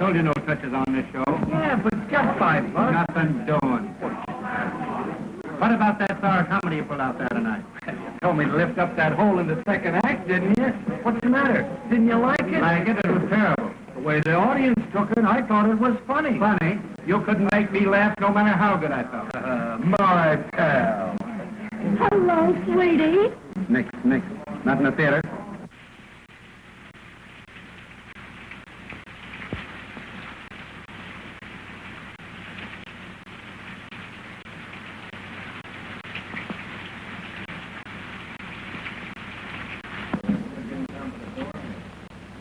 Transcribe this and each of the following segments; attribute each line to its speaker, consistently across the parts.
Speaker 1: Told you no touches on this show.
Speaker 2: Yeah, but just $5.
Speaker 1: Nothing doing. What about that sour comedy you pulled out there tonight?
Speaker 2: You told me to lift up that hole in the second act, didn't you? What's the matter? Didn't you like it?
Speaker 1: Like it? It was terrible.
Speaker 2: The way the audience took it, I thought it was funny.
Speaker 1: Funny? You couldn't make me laugh no matter how good I felt.
Speaker 2: My pal.
Speaker 3: Hello, sweetie.
Speaker 1: Nix. Not in the theater.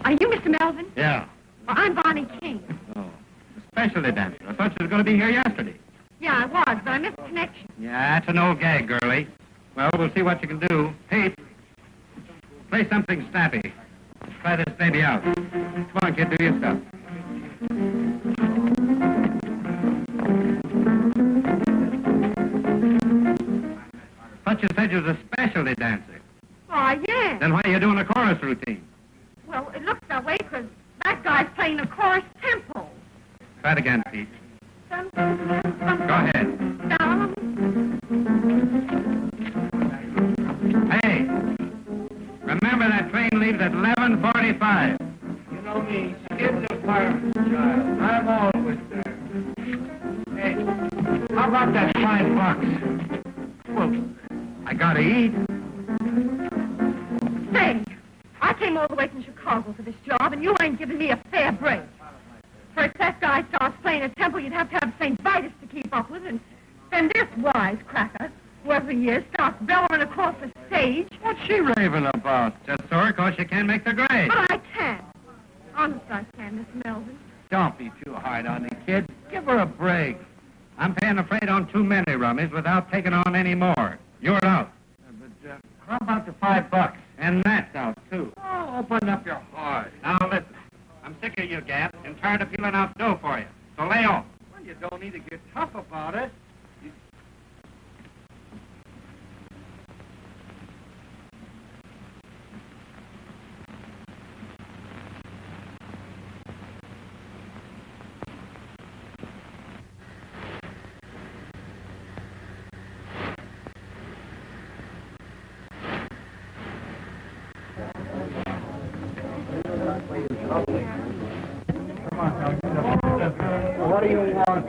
Speaker 3: Are you Mr. Melvin?
Speaker 1: Yeah.
Speaker 3: Well, I'm Bonnie King.
Speaker 1: Oh, a specialty dancer. I thought you was going to be here yesterday.
Speaker 3: Yeah, I was, but I missed the connection.
Speaker 1: Yeah, that's an old gag, girlie. Well, we'll see what you can do. Pete, play something snappy. Try this baby out. Come on, kid, do your stuff. Thought you said you was a specialty dancer.
Speaker 3: Oh, yeah.
Speaker 1: Then why are you doing a chorus routine?
Speaker 3: Well, it looks that way because that guy's playing a chorus tempo.
Speaker 1: Try it again, Pete.
Speaker 3: Go
Speaker 1: Go ahead.
Speaker 3: Down.
Speaker 1: Hey, remember that train leaves at 11:45.
Speaker 2: You know me, skid the fireman's child. I'm always there. Hey, how about that $5?
Speaker 1: Well, I gotta eat.
Speaker 3: Say, I came all the way from Chicago for this job, and you ain't giving me a fair break. First, that guy starts playing a tempo you'd have to have St. Vitus to keep up with, and then this wisecracker, who every year starts bellowing across the stage.
Speaker 1: What's she raving about? Just so her 'cause she can't make the grade.
Speaker 3: But I can't. Honest, I can, Miss Melvin.
Speaker 2: Don't be too hard on the kid. Give her a break.
Speaker 1: I'm paying the freight on too many rummies without taking on any more. You're out.
Speaker 2: How about the $5?
Speaker 1: And that's out, too.
Speaker 2: Oh, open up your heart.
Speaker 1: Now, listen. I'm sick of you, Gap, and tired of peeling out dough for you. So lay off.
Speaker 2: Well, you don't need to get tough about it. What do you want?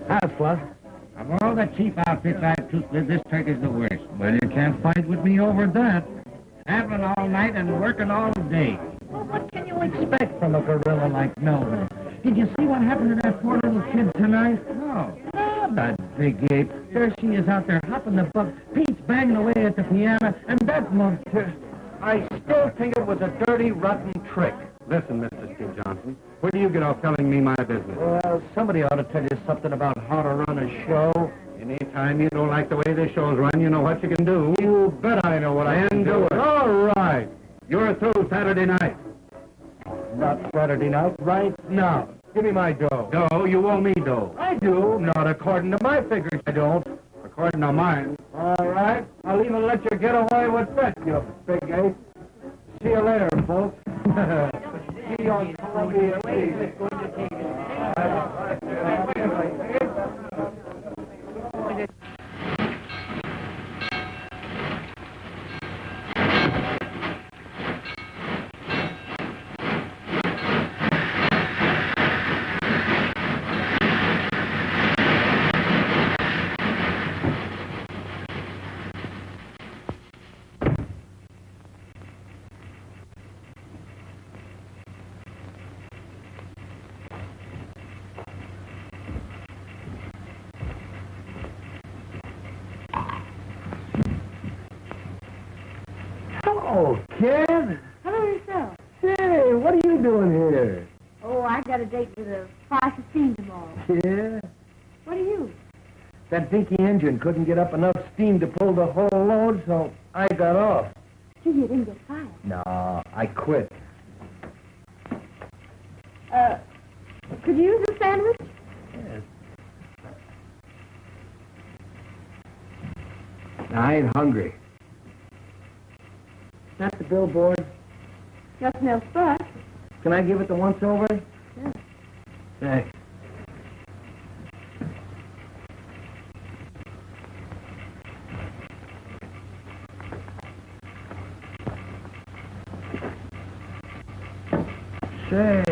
Speaker 4: How's Fluff? Of all the cheap outfits I've took with, this trick is the worst. Well, you can't fight with me over that. Traveling all night and working all day. Well, what can you expect from a gorilla like Melvin? Did you see what happened to that poor little kid tonight? No. Oh, that big ape. There she is out there hopping the buck. Pete's banging away at the piano, and that monk...
Speaker 2: I still think it was a dirty, rotten trick.
Speaker 1: Listen, Mr. Steve Johnson, where do you get off telling me my business?
Speaker 2: Well, somebody ought to tell you something about how to run a show.
Speaker 1: Anytime you don't like the way the show's run, you know what you can do.
Speaker 2: You bet I know what I can do.
Speaker 1: All right. You're through Saturday night.
Speaker 2: Not Saturday night, right now. Give me my dough.
Speaker 1: Dough? You owe me dough.
Speaker 2: I do. Not according to my figures, I don't.
Speaker 1: According to mine.
Speaker 2: All right. I'll even let you get away with that, you big ape. See you later, folks. See you on Columbia TV. Hello, kid.
Speaker 3: Hello yourself.
Speaker 2: Say, what are you doing here?
Speaker 3: Oh, I got a date with a 5:15 tomorrow.
Speaker 2: Yeah?
Speaker 3: What are you?
Speaker 2: That dinky engine couldn't get up enough steam to pull the whole load, so I got off.
Speaker 3: Gee, you didn't get fired.
Speaker 2: No, I quit.
Speaker 3: Could you use a sandwich?
Speaker 2: Yes. I ain't hungry. That's the billboard.
Speaker 3: Nothing else but.
Speaker 2: Can I give it the once-over?
Speaker 3: Yeah.
Speaker 2: Thanks. Say.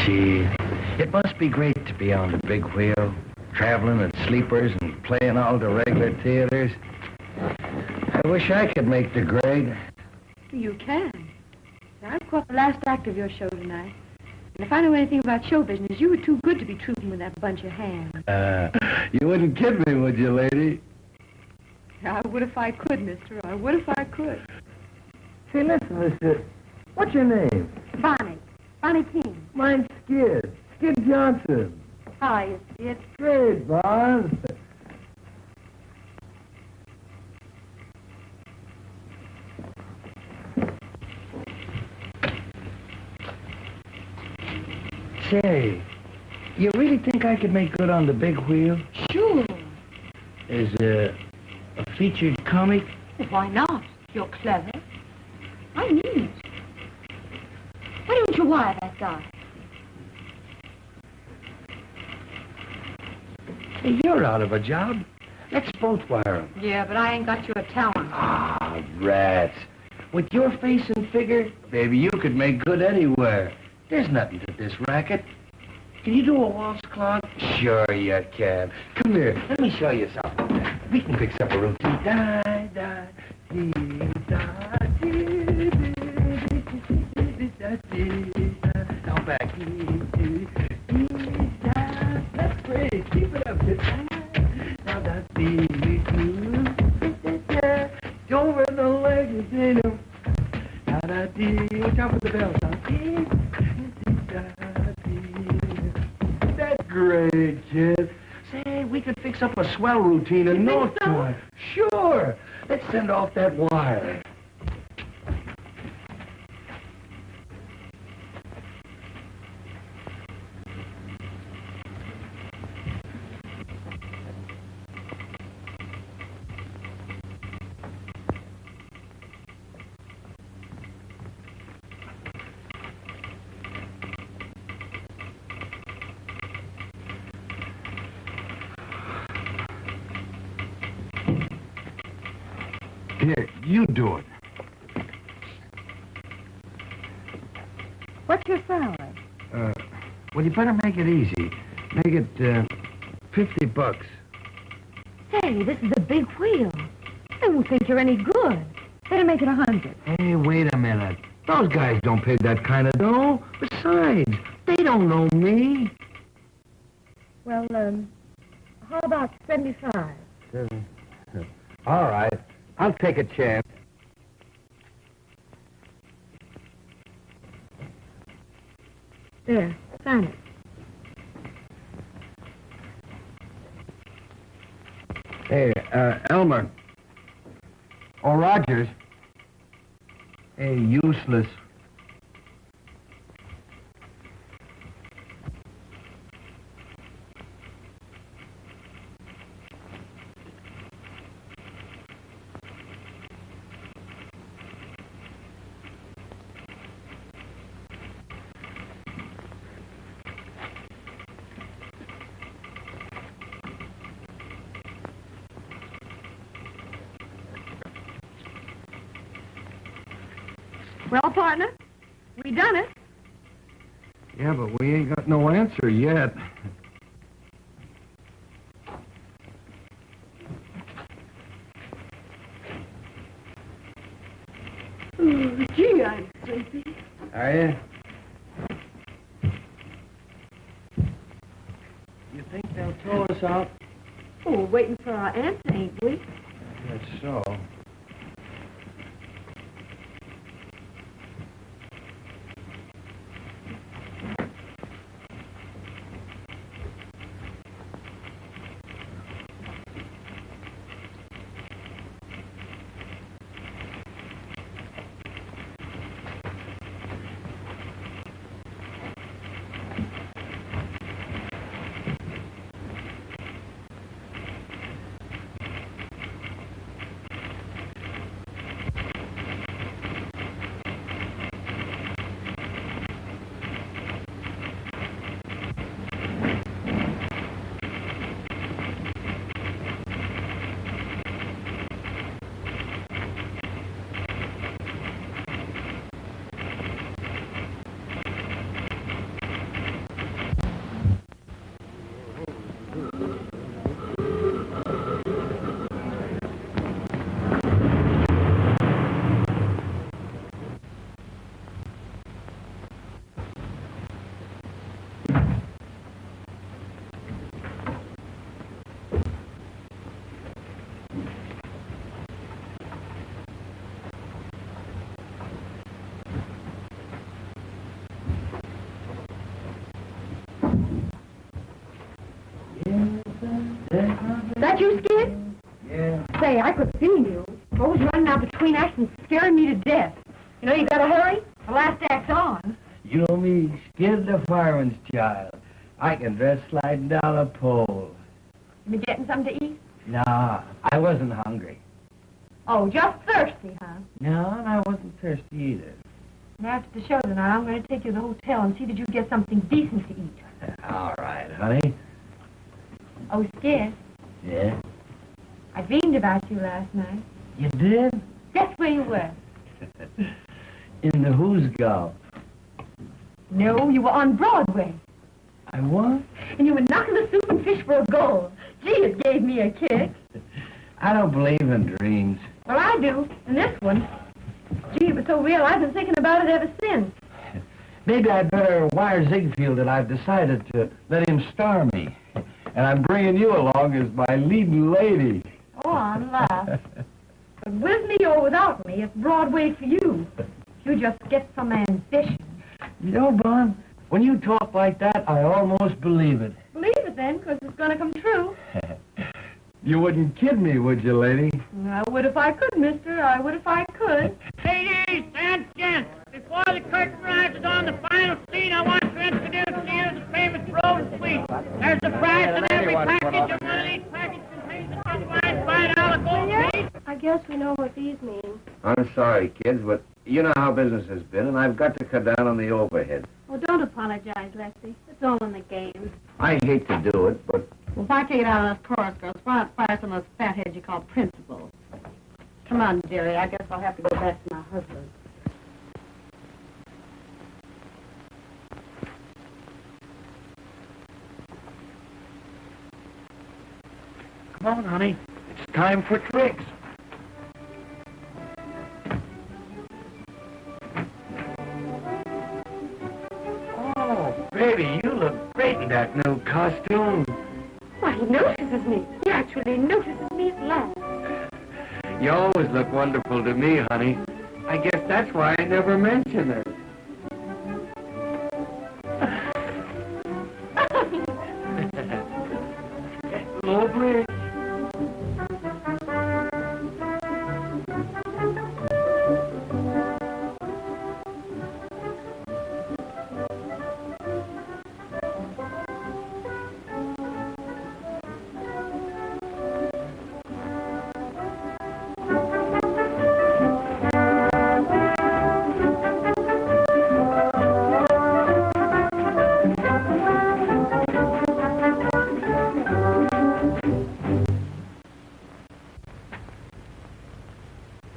Speaker 5: Gee, it must be great to be on the big wheel, traveling in sleepers and playing all the regular theaters. I wish I could make the grade.
Speaker 3: You can. I've caught the last act of your show tonight. And if I know anything about show business, you were too good to be trooping with that bunch of hands.
Speaker 5: You wouldn't kid me, would you, lady?
Speaker 3: I would if I could, mister. I would if I could.
Speaker 2: Say, listen, mister. What's your name?
Speaker 3: Bonnie. Bonnie King.
Speaker 2: Mine's Skid. Skid Johnson.
Speaker 3: Hi, it's
Speaker 2: Great, boss.
Speaker 5: Say, you really think I could make good on the big wheel?
Speaker 3: Sure.
Speaker 5: As a featured comic?
Speaker 3: Well, why not? You're clever. I need. Why don't you wire that guy?
Speaker 5: Hey, you're out of a job. Let's both wire him.
Speaker 3: Yeah, but I ain't got your talent.
Speaker 5: Ah, rats. With your face and figure, baby, you could make good anywhere. There's nothing to this racket. Can you do a waltz clock? Sure you can. Come here, let me show you something. We can fix up a routine. Da, da, dee, da, dee, dee, dee, da, dee, da. Now back. Dee, dee, dee, da. That's great. Keep it up. Now that's dee, dee, dee, da. Over the legs, dee, dee. Da, da, dee. Watch out for the bells. Dee, that's great, kid. Say, we could fix up a swell routine in no time. Sure. Let's send off that wire.
Speaker 2: Here, you do it.
Speaker 3: What's your salary?
Speaker 2: Well, you better make it easy. Make it, $50.
Speaker 3: Say, this is a big wheel. They won't think you're any good. Better make it 100.
Speaker 2: Hey, wait a minute. Those guys don't pay that kind of dough. Besides, they don't know me.
Speaker 3: Well, how about 75?
Speaker 2: All right. I'll take a chance.
Speaker 3: There, sign it.
Speaker 2: Hey, Elmer. Or Rogers. Hey, useless.
Speaker 3: Well, partner, we done it.
Speaker 2: Yeah, but we ain't got no answer yet.
Speaker 3: Oh, gee, I'm sleepy.
Speaker 2: Are you?
Speaker 5: You think they'll throw us out?
Speaker 3: Oh, we're waiting for our answer, ain't we?
Speaker 5: That's so.
Speaker 3: That you, Skid?
Speaker 5: Yeah.
Speaker 3: Say, I could see you. What was running out between acts and scaring me to death? You know, you gotta hurry. The last act's on.
Speaker 5: You know me, Skid the fireman's child. I can dress sliding down a pole.
Speaker 3: You been getting something to eat?
Speaker 5: Nah, I wasn't hungry.
Speaker 3: Oh, just thirsty, huh?
Speaker 5: No, and I wasn't thirsty either.
Speaker 3: And after the show tonight, I'm going to take you to the hotel and see that you get something decent to eat.
Speaker 5: All right, honey.
Speaker 3: Oh, Skid,
Speaker 5: Yeah?
Speaker 3: I dreamed about you last night.
Speaker 5: You did?
Speaker 3: Guess where you were?
Speaker 5: In the Who's Golf.
Speaker 3: No, you were on Broadway.
Speaker 5: I what?
Speaker 3: And you were knocking the soup and fish for a goal. Gee, it gave me a kick.
Speaker 5: I don't believe in dreams.
Speaker 3: Well, I do. And this one. Gee, it was so real, I've been thinking about it ever since.
Speaker 5: Maybe I'd better wire Ziegfeld that I've decided to let him star me. And I'm bringing you along as my leading lady.
Speaker 3: Oh, I'm laugh. But with me or without me, it's Broadway for you. You just get some ambition.
Speaker 5: You know, Bon, when you talk like that, I almost believe it.
Speaker 3: Believe it then, because it's going to come true.
Speaker 5: You wouldn't kid me, would you, lady?
Speaker 3: I would if I could, mister. I would if I could.
Speaker 6: Ladies and gents, before the curtain rises on the final scene, I want to introduce to you the famous Road Suite. There's a prize in every package, and one of these packages contains a $5 gold piece.
Speaker 3: I guess we know what these mean.
Speaker 7: I'm sorry, kids, but you know how business has been, and I've got to cut down on the overhead.
Speaker 3: Well, don't apologize, Lefty. It's all in the game.
Speaker 7: I hate to do it, but
Speaker 3: Well, if I take it out of those chorus girls, why not fire some of those fatheads you call principals? Come on, dearie. I guess I'll have to go back to my husband.
Speaker 5: Come on, honey. It's time for tricks. Oh, baby, you look great in that new costume.
Speaker 3: Why, he notices me. He actually notices me at last.
Speaker 5: You always look wonderful to me, honey. I guess that's why I never mention it. Low bridge.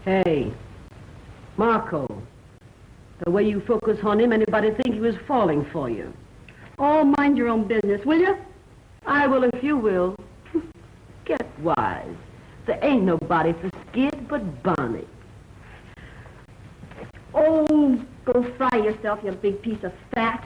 Speaker 8: Hey, Marco, the way you focus on him, anybody think he was falling for you?
Speaker 3: Oh, mind your own business, will you?
Speaker 8: I will if you will. Get wise. There ain't nobody for Skid but Bonnie.
Speaker 3: Oh, go fry yourself, you big piece of fat.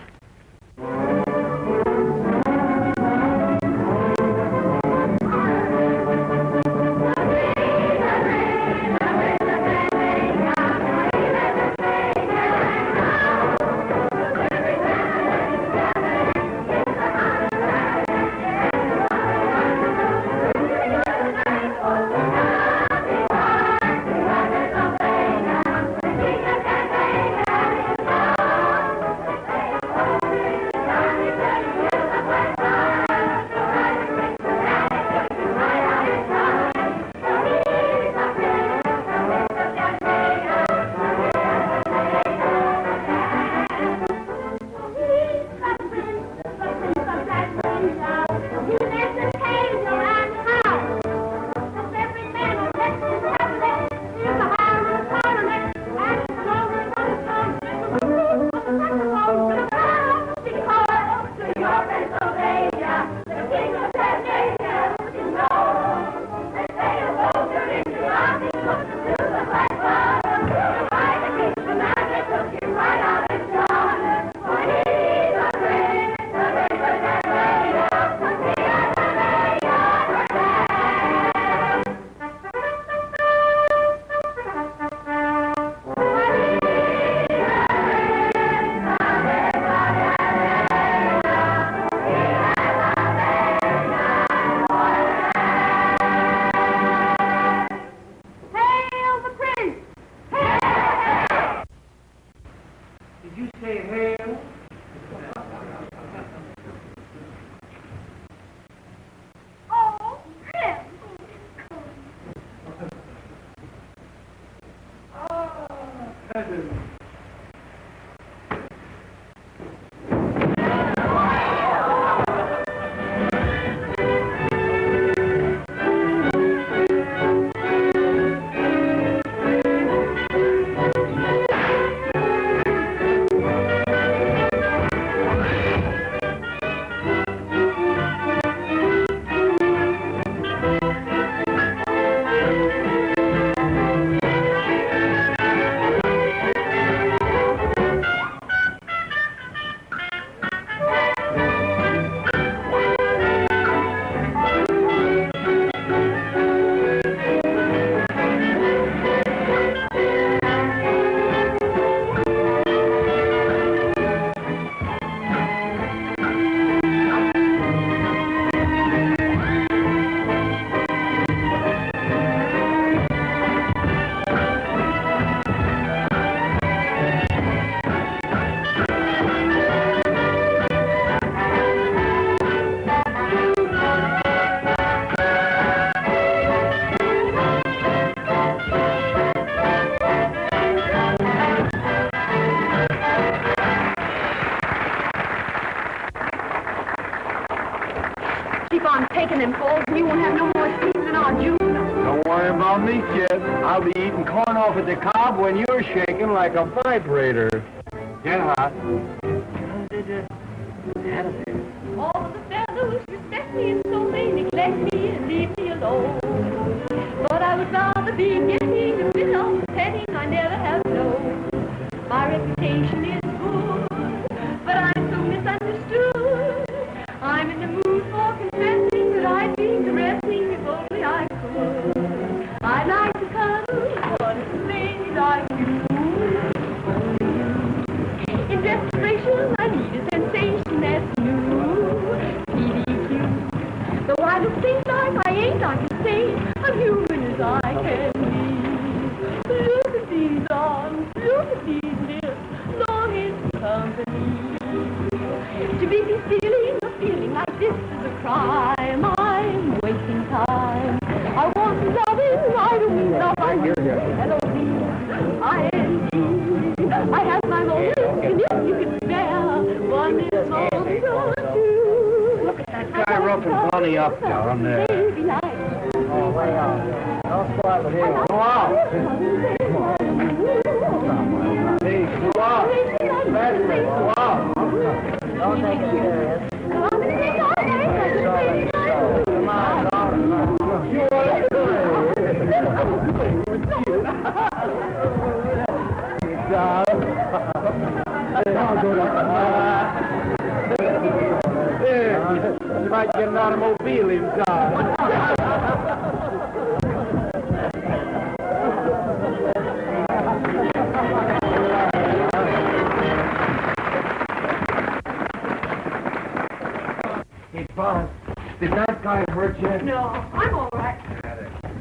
Speaker 2: Did you say hail?
Speaker 3: Oh, Pim. Taking them falls, and you won't have no more sleep than our June.
Speaker 2: Don't worry about me, kid. I'll be eating corn off at the cob when you're shaking like a vibrator. Get hot.
Speaker 3: All the fellows respect me and so they neglect me and leave me alone. But I would rather be getting a bit of the petting I never have known. My reputation is good, but I'm so misunderstood. I'm in the mood for confessing that I'd be caressing if only I could. I'd like to cuddle one lady like you. In desperation, I need a sensation that's new. PDQ. Though I don't think like I ain't, I can say I'm human as I can be. Look at these arms, look at these lips, longing for company. To be concealing a feeling like this is a crime. I'm wasting time. I want some loving, I don't mean love, I mean L-O-V-I-N-G. I have my moments, and if you can spare one little moment or two.
Speaker 2: Look at that guy roughing Bonnie up down there. Oh, way out. Don't start with him. Go out. Hey, go out. Faster, go out. Don't take it serious. Come on, don't. You want to you might get an automobile inside. Hey, boss, did that guy hurt you?
Speaker 3: No, I'm all right.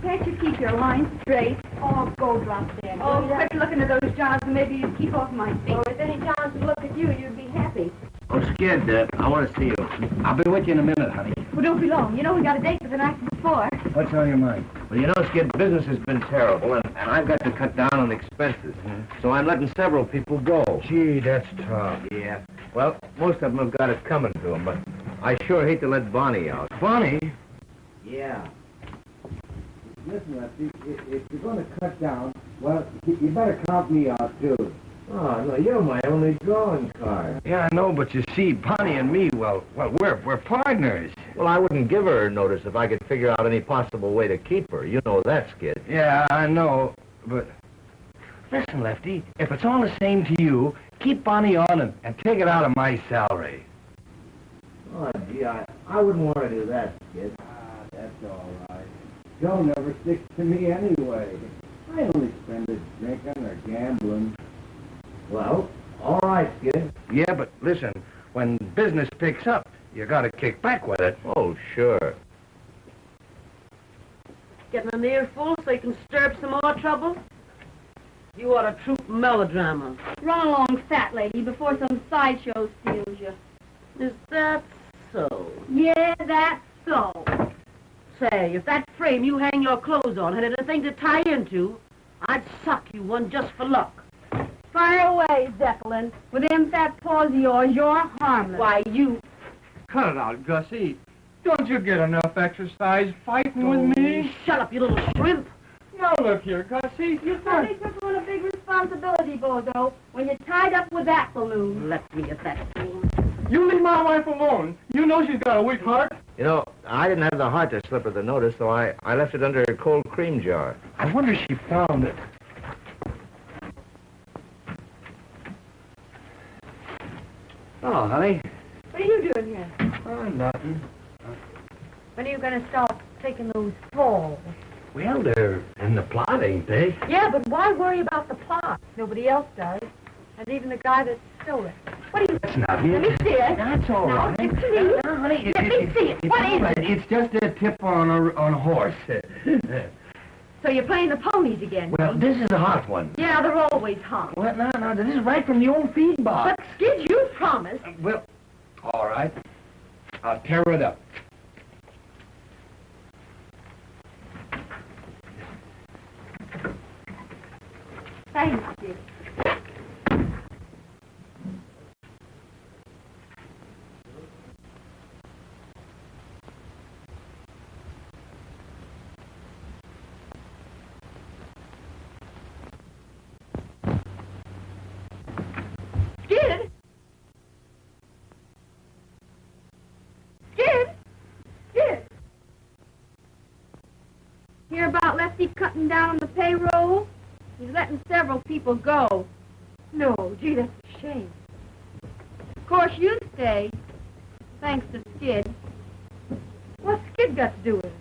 Speaker 3: Can't you keep your line straight? Oh, go drop dead. Oh, quit looking at those jobs and maybe you'd keep off my feet. Oh, if any Johns would look at you, you'd be happy.
Speaker 7: Oh, Skid, I want to see you. I'll be with you in a minute, honey.
Speaker 3: Well, don't be long. You know we got a date for the night before.
Speaker 2: What's on your mind?
Speaker 7: Well, you know, Skid, business has been terrible, and I've got to cut down on expenses. So I'm letting several people go.
Speaker 2: Gee, that's tough.
Speaker 7: Yeah. Well, most of them have got it coming to them, but I sure hate to let Bonnie out.
Speaker 2: Bonnie?
Speaker 7: Yeah.
Speaker 4: Listen, Lefty, if you're going to cut down, well, you better count me out, too.
Speaker 2: Oh, no, you're my only drawing card. Yeah, I know, but you see, Bonnie and me, well, we're partners.
Speaker 7: Well, I wouldn't give her notice if I could figure out any possible way to keep her. You know that, Skid.
Speaker 2: Yeah, I know, but... Listen, Lefty, if it's all the same to you, keep Bonnie on and take it out of my salary.
Speaker 4: Oh, gee, I wouldn't want to do that, Skid. That's all right. Joe never sticks to me anyway. I only spend it drinking or gambling.
Speaker 2: Well, all right, Skid. Yeah, but listen, when business picks up, you gotta kick back with it.
Speaker 7: Oh, sure.
Speaker 8: Getting an earful so you can stir up some more trouble? You ought to troop melodrama.
Speaker 3: Run along, fat lady, before some sideshow steals you.
Speaker 8: Is that so?
Speaker 3: Yeah, that's so.
Speaker 8: Say, if that frame you hang your clothes on had a thing to tie into, I'd sock you one just for luck.
Speaker 3: Fire away, Zeppelin. With them fat paws of yours, you're harmless.
Speaker 8: Why, you...
Speaker 2: Cut it out, Gussie. Don't you get enough exercise fighting with me?
Speaker 8: Shut up, you little shrimp.
Speaker 2: Now look here, Gussie.
Speaker 3: You certainly took on a big responsibility, Bozo, when you tied up with that balloon.
Speaker 8: Let me at that fool.
Speaker 2: You leave my wife alone. You know she's got a weak heart.
Speaker 7: You know, I didn't have the heart to slip her the notice, so I left it under a cold cream jar.
Speaker 2: I wonder she found it.
Speaker 7: Oh, honey.
Speaker 3: What are you doing here?
Speaker 7: Oh, nothing.
Speaker 3: When are you going to stop taking those falls?
Speaker 7: Well, they're in the plot, ain't they?
Speaker 3: Yeah, but why worry about the plot? Nobody else does. And even the guy that stole it. What are you...
Speaker 7: That's not
Speaker 3: Let me see it.
Speaker 2: That's all
Speaker 3: No,
Speaker 2: right.
Speaker 3: it's me.
Speaker 2: No, honey,
Speaker 3: Let me see it. What is it?
Speaker 2: It's just a tip on a horse.
Speaker 3: So you're playing the ponies again?
Speaker 7: Well, this is a hot one.
Speaker 3: Yeah, they're always hot.
Speaker 2: Well, no, this is right from the old feed box.
Speaker 3: But, Skid, you promised.
Speaker 2: Well, all right. I'll tear it up.
Speaker 3: Thanks, Skid. Skid? Skid? Skid? Hear about Lefty cutting down on the payroll? He's letting several people go. No, gee, that's a shame. Of course, you stay. Thanks to Skid. What's Skid got to do with it?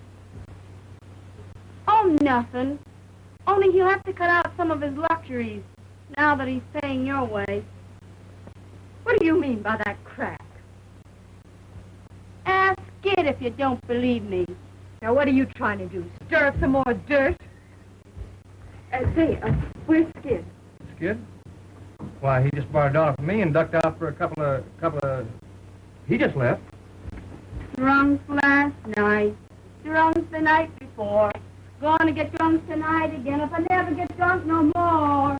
Speaker 3: Oh, nothing. Only he'll have to cut out some of his luxuries now that he's paying your way. What do you mean by that crack? Ask Skid if you don't believe me. Now, what are you trying to do? Stir up some more dirt? Where's Skid?
Speaker 2: Skid? Why, he just borrowed off me and ducked out for a couple of... He just left.
Speaker 3: Drunk last night. Drunk the night before. Gonna get drunk tonight again if I never get drunk no more.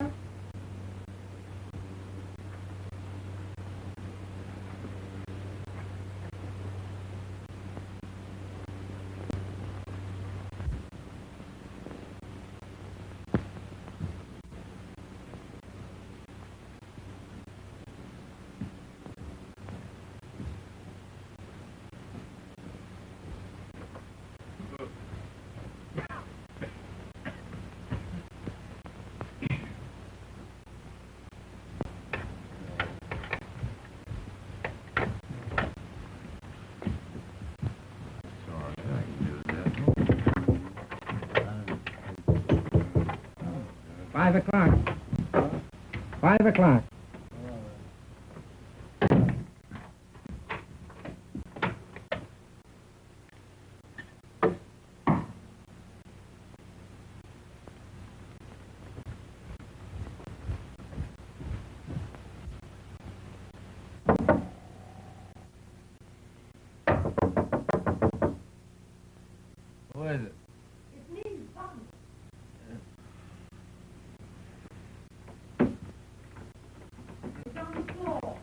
Speaker 4: Five o'clock. 5 o'clock.
Speaker 2: Who is it?
Speaker 3: It's me, Button. It's on the floor.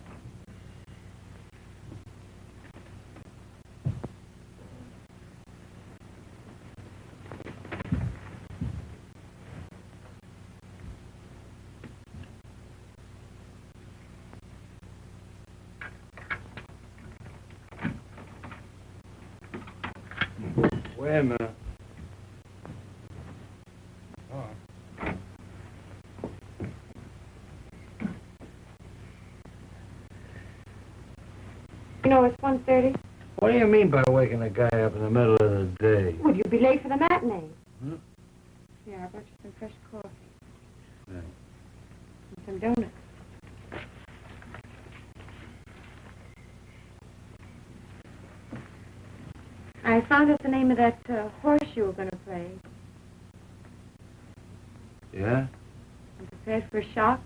Speaker 2: Wait a minute. Oh.
Speaker 3: You know, it's 1:30.
Speaker 5: What do you mean by waking a guy up in the middle of the day?
Speaker 3: Would you be late for the matinee?
Speaker 5: Hmm?
Speaker 3: Yeah, I brought you some fresh coffee.
Speaker 5: Yeah.
Speaker 3: And some donuts. I found out the name of that horse you were going to play.
Speaker 5: Yeah?
Speaker 3: And to Prepared for a shock?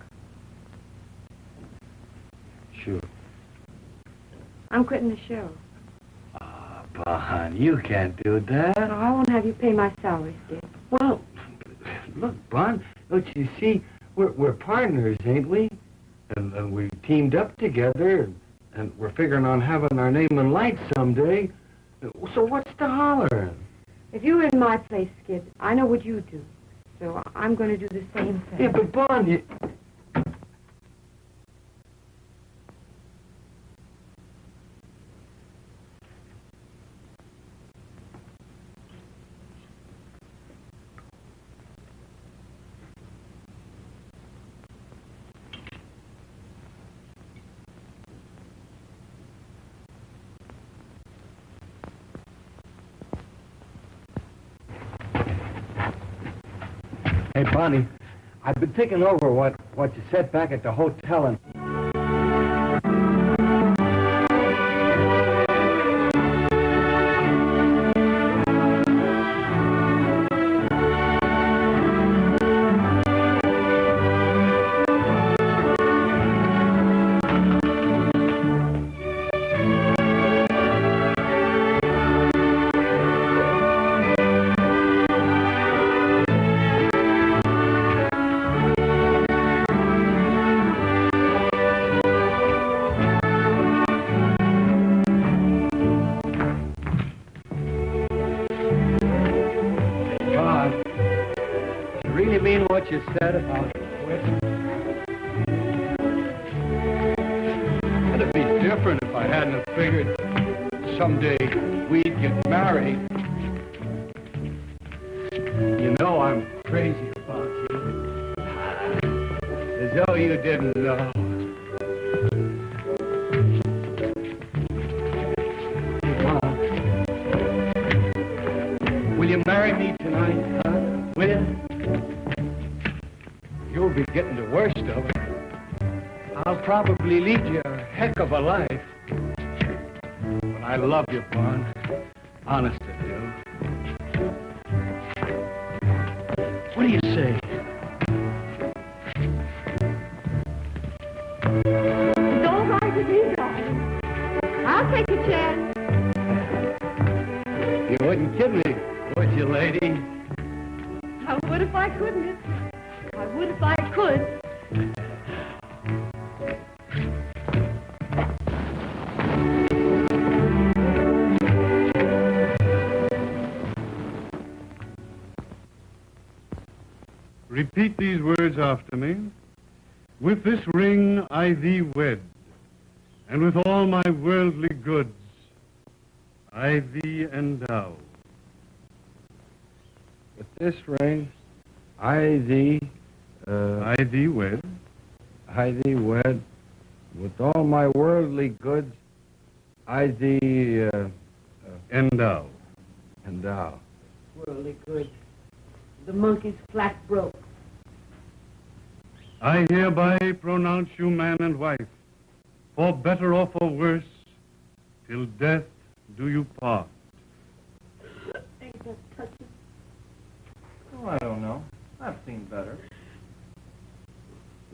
Speaker 5: Sure.
Speaker 3: I'm quitting the show.
Speaker 5: Bon, you can't do that.
Speaker 3: No, I won't have you pay my salary, Skip.
Speaker 5: Well, look, Bon, don't you see? We're partners, ain't we? And we teamed up together, and we're figuring on having our name in lights someday. So what's the holler?
Speaker 3: If you were in my place, Skip, I know what you do. So I'm going to do the same thing.
Speaker 5: Yeah, but Bon, you... Hey, Bonnie, I've been thinking over what you said back at the hotel, and... What you said about quitting. It'd be different if I hadn't have figured someday we'd get married. You know I'm crazy about you. As though you didn't know. Will you marry me tonight, huh? Will you? You'll be getting the worst of it. I'll probably lead you a heck of a life. But I love you, Bon. Honest I do. What do you say?
Speaker 3: It's all right with me, darling. I'll take a chance.
Speaker 5: You wouldn't kid me, would you, lady?
Speaker 3: I would if I couldn't. I would if I could.
Speaker 2: Repeat these words after me. With this ring I thee wed, and with all my worldly goods I thee endow.
Speaker 5: With this ring, I thee
Speaker 2: wed.
Speaker 5: I thee wed. With all my worldly goods, I thee
Speaker 2: Endow.
Speaker 5: endow.
Speaker 8: Worldly good. The monkey's flat broke.
Speaker 2: I hereby pronounce you man and wife, for better or for worse, till death do you part.
Speaker 8: Ain't that touching?
Speaker 7: Oh, I don't know. I've seen better.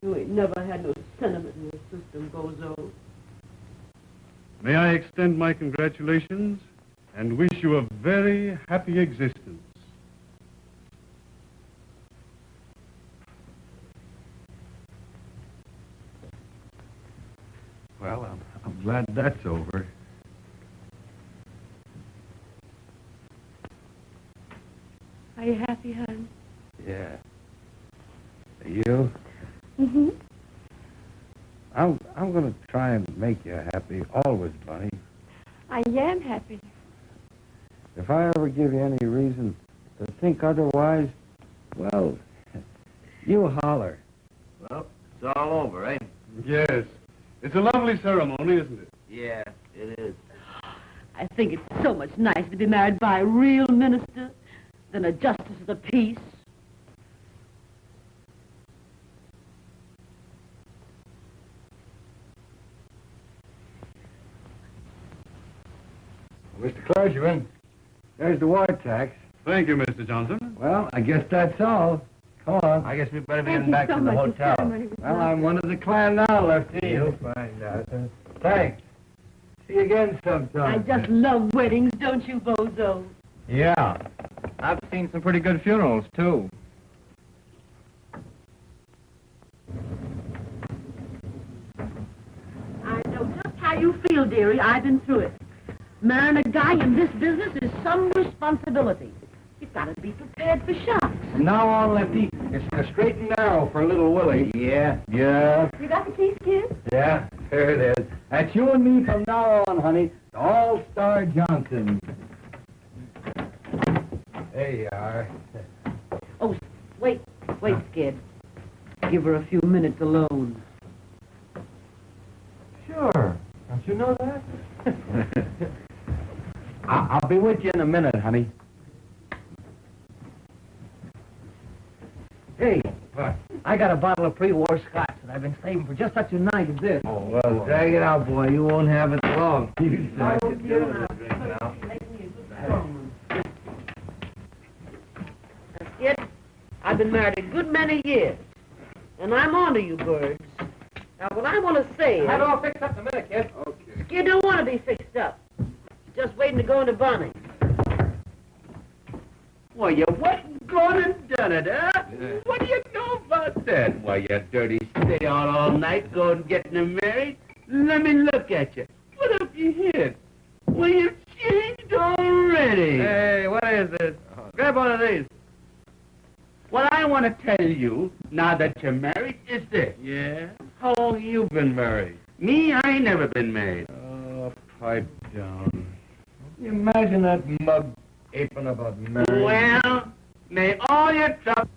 Speaker 8: You ain't never had no sentiment in your system, Bozo.
Speaker 2: May I extend my congratulations and wish you a very happy existence.
Speaker 5: Well, I'm glad that's over.
Speaker 3: Are you happy, hon?
Speaker 5: Yeah. You?
Speaker 3: Mm-hmm.
Speaker 5: I'm gonna try and make you happy always, Bunny.
Speaker 3: I am happy.
Speaker 5: If I ever give you any reason to think otherwise, well, you holler.
Speaker 7: Well, it's all over, ain't it?
Speaker 2: Yes. It's a lovely ceremony, isn't it?
Speaker 7: Yeah, it is.
Speaker 8: I think it's so much nicer to be married by a real minister than a justice of the peace.
Speaker 5: Mr. Clergyman, there's the ward tax.
Speaker 2: Thank you, Mr. Johnson.
Speaker 5: Well, I guess that's all.
Speaker 7: Come on. I guess we better be getting back to the hotel.
Speaker 8: Well,
Speaker 7: I'm one of the clan now, Lefty. You'll find out. Thanks. See you again sometime.
Speaker 8: I just love weddings, don't you, Bozo?
Speaker 1: Yeah. I've seen some pretty good funerals, too.
Speaker 8: I know just how you feel, dearie. I've been through it. Marrying a guy in this business is some responsibility. You've got to be prepared for shocks.
Speaker 7: From now on, Lefty, it's the straight and narrow for little Willie. Yeah.
Speaker 8: You got the keys, kid?
Speaker 7: Yeah, there it is. That's you and me from now on, honey. All-Star Johnson. There you are.
Speaker 8: Oh, wait, Skid. Give her a few minutes alone.
Speaker 7: Sure. Don't you know that? I'll be with you in a minute, honey. Hey, what? I got a bottle of pre-war scotch that I've been saving for just such a night as this. Oh, well, drag it out, boy. You won't have it long.
Speaker 8: Skid, I've been married a good many years, and I'm on to you birds. Now, what I want to say is...
Speaker 7: Have it all fixed up in a minute, kid. Okay.
Speaker 8: Skid don't want to be fixed up. He's just waiting to go into Bonnie.
Speaker 7: Well, you went and gone and done it, huh? Yeah. What do you know about that? Why, you dirty stay out all night going getting them married? Let me look at you. What have you hit? Well, you've changed already.
Speaker 1: Hey, what is this? Grab one of these.
Speaker 7: What I want to tell you, now that you're married, is this. Yeah? How long have you been married? Me, I ain't never been married. Oh, pipe down. You imagine that mug aping about marriage. Well, may all your trouble...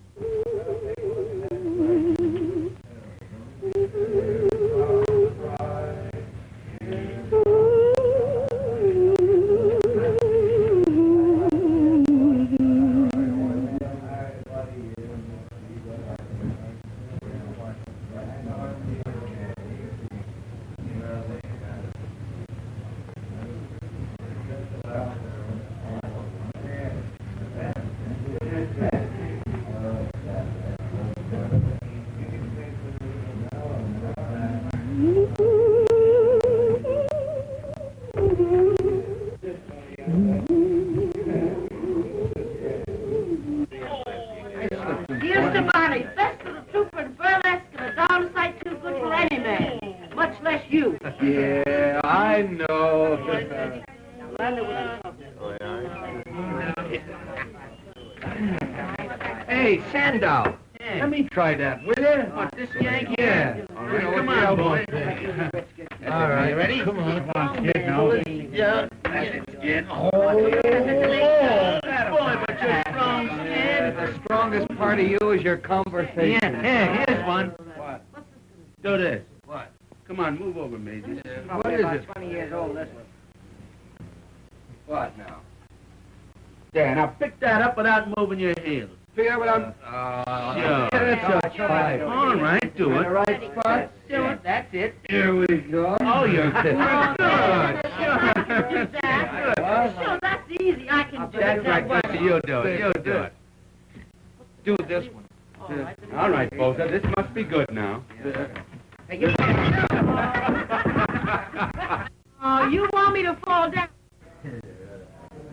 Speaker 7: Yeah, I know. Hey, Sandow. Yeah. Let me try that, will you? What, this yank? Yeah. All right, come on, boy. All right, you ready? Come on, kid, now. Yeah. Get boy, but you're strong, kid. The strongest part of you is your conversation. Yeah, here's one. What? Do this. What? Come on, move over, Maisie. What is it?
Speaker 6: 20 years old, this one.
Speaker 7: What now? There, now pick that up without moving your heels. Pick it up without... sure. That's a five. All right, do it. The right spot? Do it. That's it. Here we go. Oh, you're good.
Speaker 8: Sure, that's easy. I can do it.
Speaker 7: That's right, Dorothy. You do it. You do it.
Speaker 1: Do this one.
Speaker 7: All right, Bosa. This must be good now.
Speaker 8: Oh, you want me to fall down?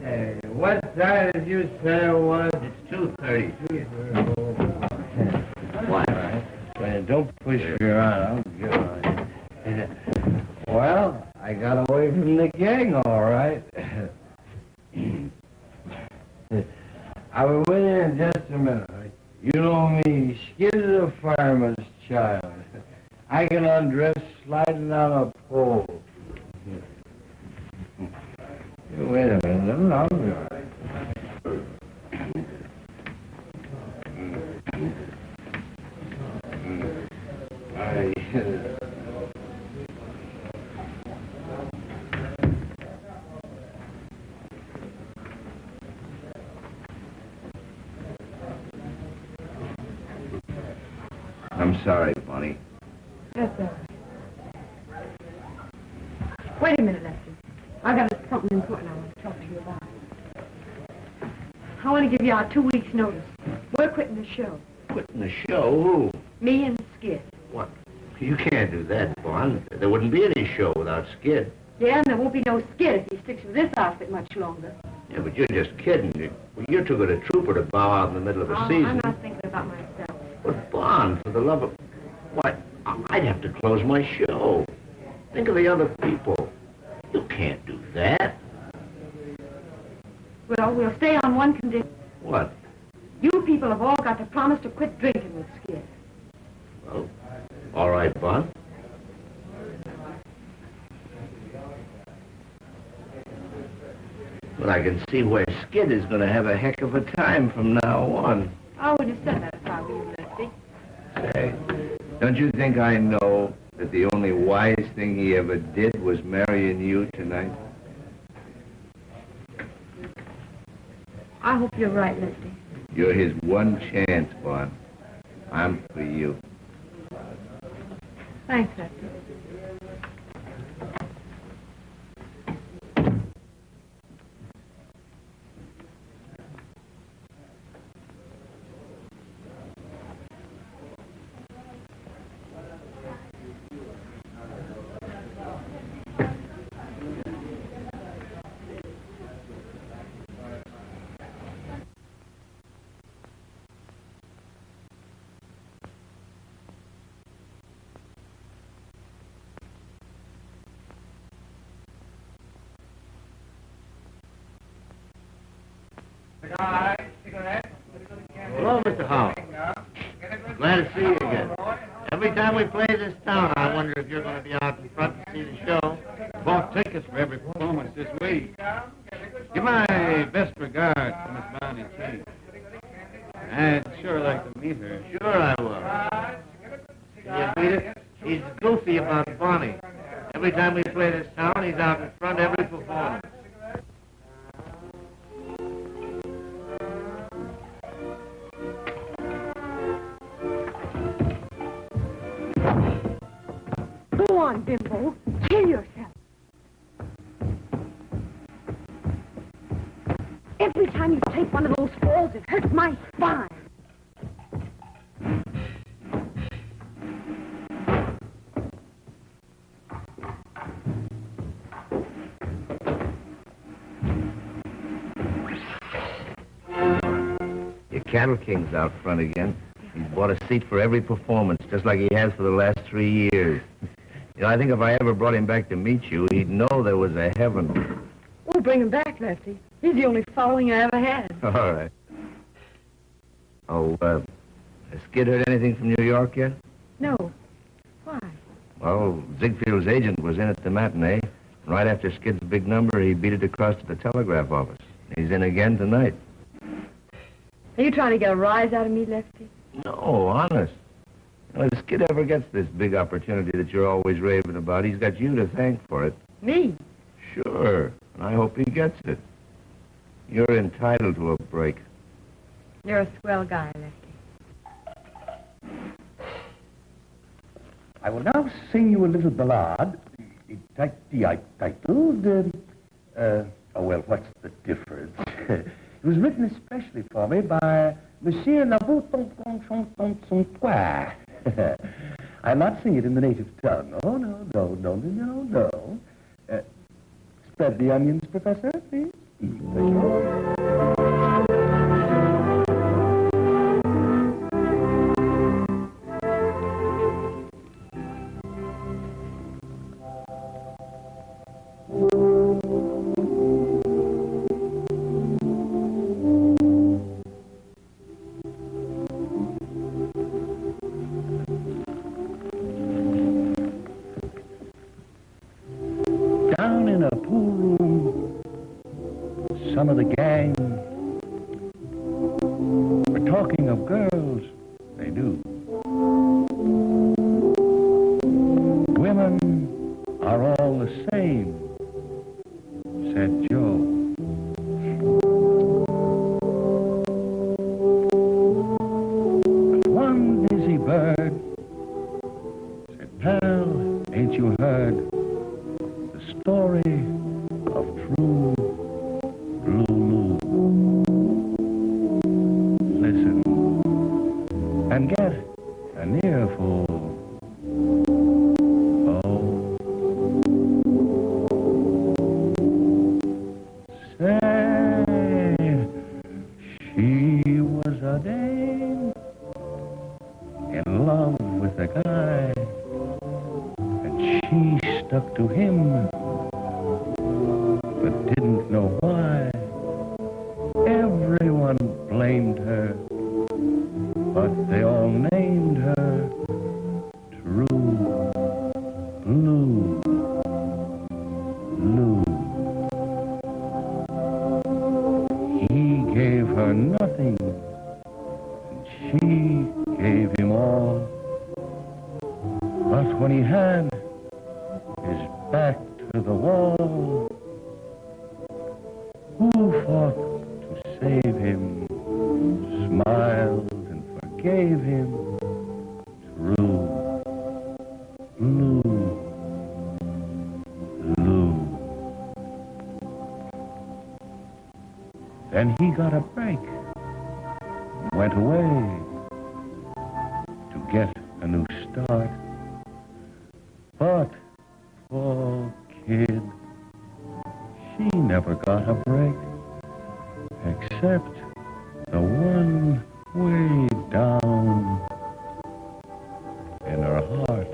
Speaker 7: Hey, what time did you say it was? It's 2:30. What? Well, don't push me around. I'll get on you. Well, I got away from the gang, all right. I'll be with you in just a minute. You know me, Skid is a fireman's child. I can undress sliding on a pole. Wait a minute, I'll be all right. I'm sorry, Bonnie.
Speaker 3: That's all right. Wait a minute, Lefty. I got something important I want to talk to you about. I want to give you our 2 weeks' notice. We're quitting the show.
Speaker 5: Quitting the show? Who?
Speaker 3: Me and Skid.
Speaker 5: What? You can't do that, Bond. There wouldn't be any show without Skid.
Speaker 3: Yeah, and there won't be no Skid if he sticks with this outfit much longer.
Speaker 5: Yeah, but you're just kidding. You're too good a trooper to bow out in the middle of a season.
Speaker 3: I'm not thinking about myself.
Speaker 5: But Bond, for the love of... Why, I'd have to close my show. Think of the other people. You can't do that.
Speaker 3: Well, we'll stay on one condition.
Speaker 5: What?
Speaker 3: You people have all got to promise to quit drinking with Skid.
Speaker 5: Well, all right, Bond. But I can see where Skid is going to have a heck of a time from now on.
Speaker 3: I wouldn't have said that if I were you, Lefty.
Speaker 5: Say, don't you think I know that the only wise thing he ever did was marrying you tonight?
Speaker 3: I hope you're right, Lefty.
Speaker 5: You're his one chance, Bond. I'm for you.
Speaker 3: Thanks, Lefty.
Speaker 5: Hello, Mr. Howell. Glad to see you again. Every time we play this town, I wonder if you're going to be out in front to see the show.
Speaker 2: Bought tickets for every performance this week. Give my best regards to Miss Bonnie T. I'd sure like to meet her.
Speaker 5: Sure I will. Can you beat it? He's goofy about Bonnie. Every time we play this town, he's out in front every performance.
Speaker 3: Go on, Bimbo. Kill yourself. Every time you take one of those falls, it hurts my spine.
Speaker 5: Your Cattle King's out front again. He's bought a seat for every performance, just like he has for the last 3 years. You know, I think if I ever brought him back to meet you, he'd know there was a heaven.
Speaker 3: Oh, bring him back, Lefty. He's the only following I ever had.
Speaker 5: All right. Oh, has Skid heard anything from New York yet?
Speaker 3: No. Why?
Speaker 5: Well, Ziegfield's agent was in at the matinee. Right after Skid's big number, he beat it across to the telegraph office. He's in again tonight.
Speaker 3: Are you trying to get a rise out of me, Lefty?
Speaker 5: No, honest. You know, if Skid ever gets this big opportunity that you're always raving about, he's got you to thank for it.
Speaker 3: Me?
Speaker 5: Sure. And I hope he gets it. You're entitled to a break.
Speaker 3: You're a swell guy, Lefty.
Speaker 7: I will now sing you a little ballad, titled, well, what's the difference? It was written especially for me by Monsieur Naboutontontontontois. I'll not sing it in the native tongue. Oh, no. Spread the onions, Professor, please. Down in a pool room, some of the gang were talking of girls they knew. Women are all the same, said Joe. But one busy bird said, pal, ain't you heard the story of true Lulu? Listen,
Speaker 5: she stuck to him, but didn't know why. Everyone blamed her, but they all named her True Blue Lou. He gave her nothing, and she gave him all. But when he had his back to the wall, who fought to save him, smiled and forgave him? True Blue Lou. Then he got a break, went away to get a new start. But, poor kid, she never got a break, except the one way down in her heart.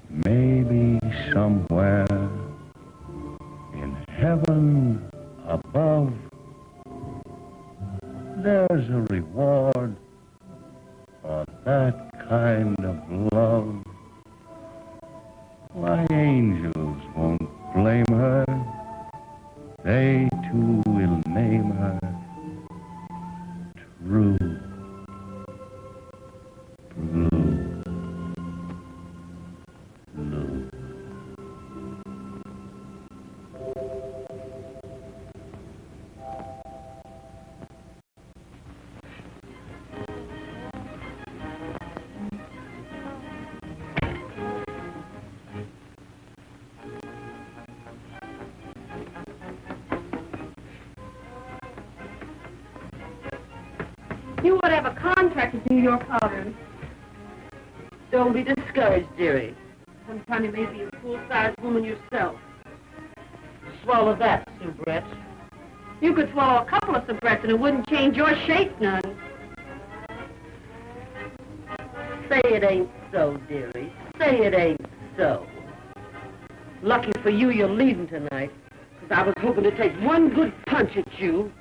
Speaker 5: Maybe somewhere in heaven above, there's a reward for that kind of love. Why, angels won't blame her. They too will name her True Blue Lou.
Speaker 8: You ought to have a contract with New York Outers. Don't be discouraged, dearie. Sometime you may be a full-sized woman yourself. Swallow that, soubrette. You could swallow a couple of soubrettes and it wouldn't change your shape none. Say it ain't so, dearie. Say it ain't so. Lucky for you, you're leaving tonight, because I was hoping to take one good punch at you.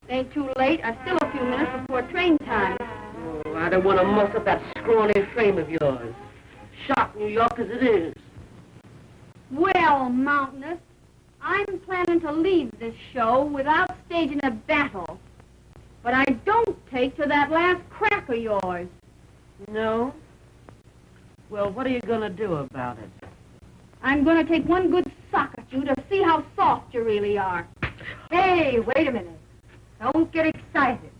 Speaker 3: Ain't too late. I've still a few minutes before train time.
Speaker 8: Oh, I don't want to muss up that scrawny frame of yours. Sharp New York as it is.
Speaker 3: Well, Mountainous, I'm planning to leave this show without staging a battle. But I don't take to that last crack of yours.
Speaker 8: No? Well, what are you going to do about it?
Speaker 3: I'm going to take one good sock at you to see how soft you really are. Hey, wait a minute. Don't get excited.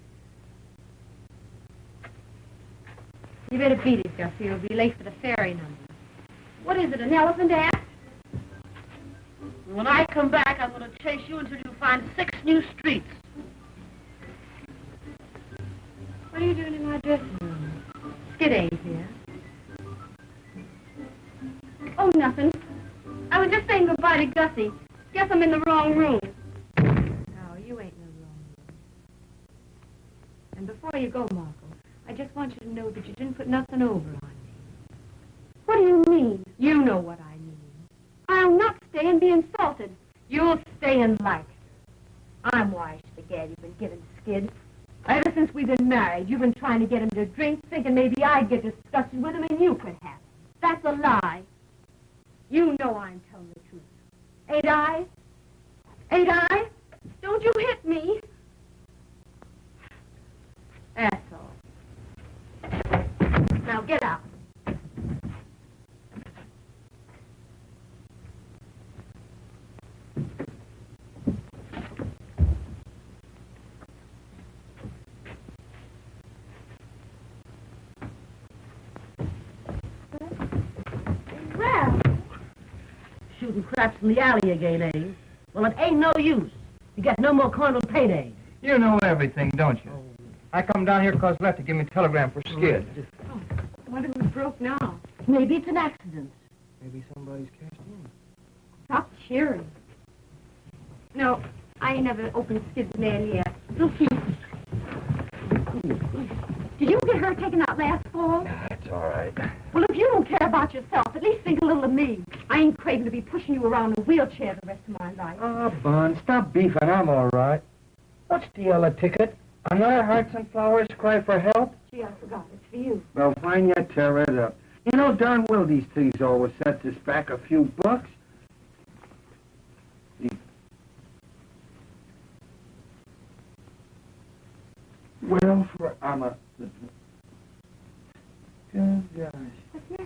Speaker 3: You better beat it, Gussie. You'll be late for the ferry number. What is it, an elephant act?
Speaker 8: When I come back, I'm going to chase you until you find 6 new streets.
Speaker 3: What are you doing in my dressing room? Skid ain't here. Oh, nothing. I was just saying goodbye to Gussie. Guess I'm in the wrong room. No, you ain't in the wrong room. And before you go, Marco, I just want you to know that you didn't put nothing over on me. What do you mean? You know what I mean. I'll not stay and be insulted. You'll stay and like it. I'm wise to the gad you've been giving Skid. Ever since we've been married, you've been trying to get him to drink, thinking maybe I'd get disgusted with him and you could have him. That's a lie. You know I'm telling the truth. Ain't I? Ain't I? Don't you hit me. That's all. Now get out.
Speaker 8: Well, shooting craps in the alley again, eh? Well, it ain't no use. You get no more carnal payday.
Speaker 9: You know everything, don't you? I come down here because Lefty gave me a telegram for Skid.
Speaker 3: What if it broke now?
Speaker 8: Maybe it's an accident.
Speaker 9: Maybe somebody's cashed in.
Speaker 3: Stop cheering. No, I ain't never opened Skid's mail yet. Did you get her taken out last fall?
Speaker 5: That's all right.
Speaker 3: Well, if you don't care about yourself, at least think a little of me. I ain't craving to be pushing you around in a wheelchair the rest of my life.
Speaker 4: Oh, Bon, stop beefing. I'm all right. What's the yellow ticket? Another Hearts and Flowers cry for help?
Speaker 3: Gee, I forgot. It's for you.
Speaker 7: Well, fine, you tear it up. You know darn well these things always sets us back a few bucks. Well, for I'm a... Good gosh.
Speaker 3: What's that?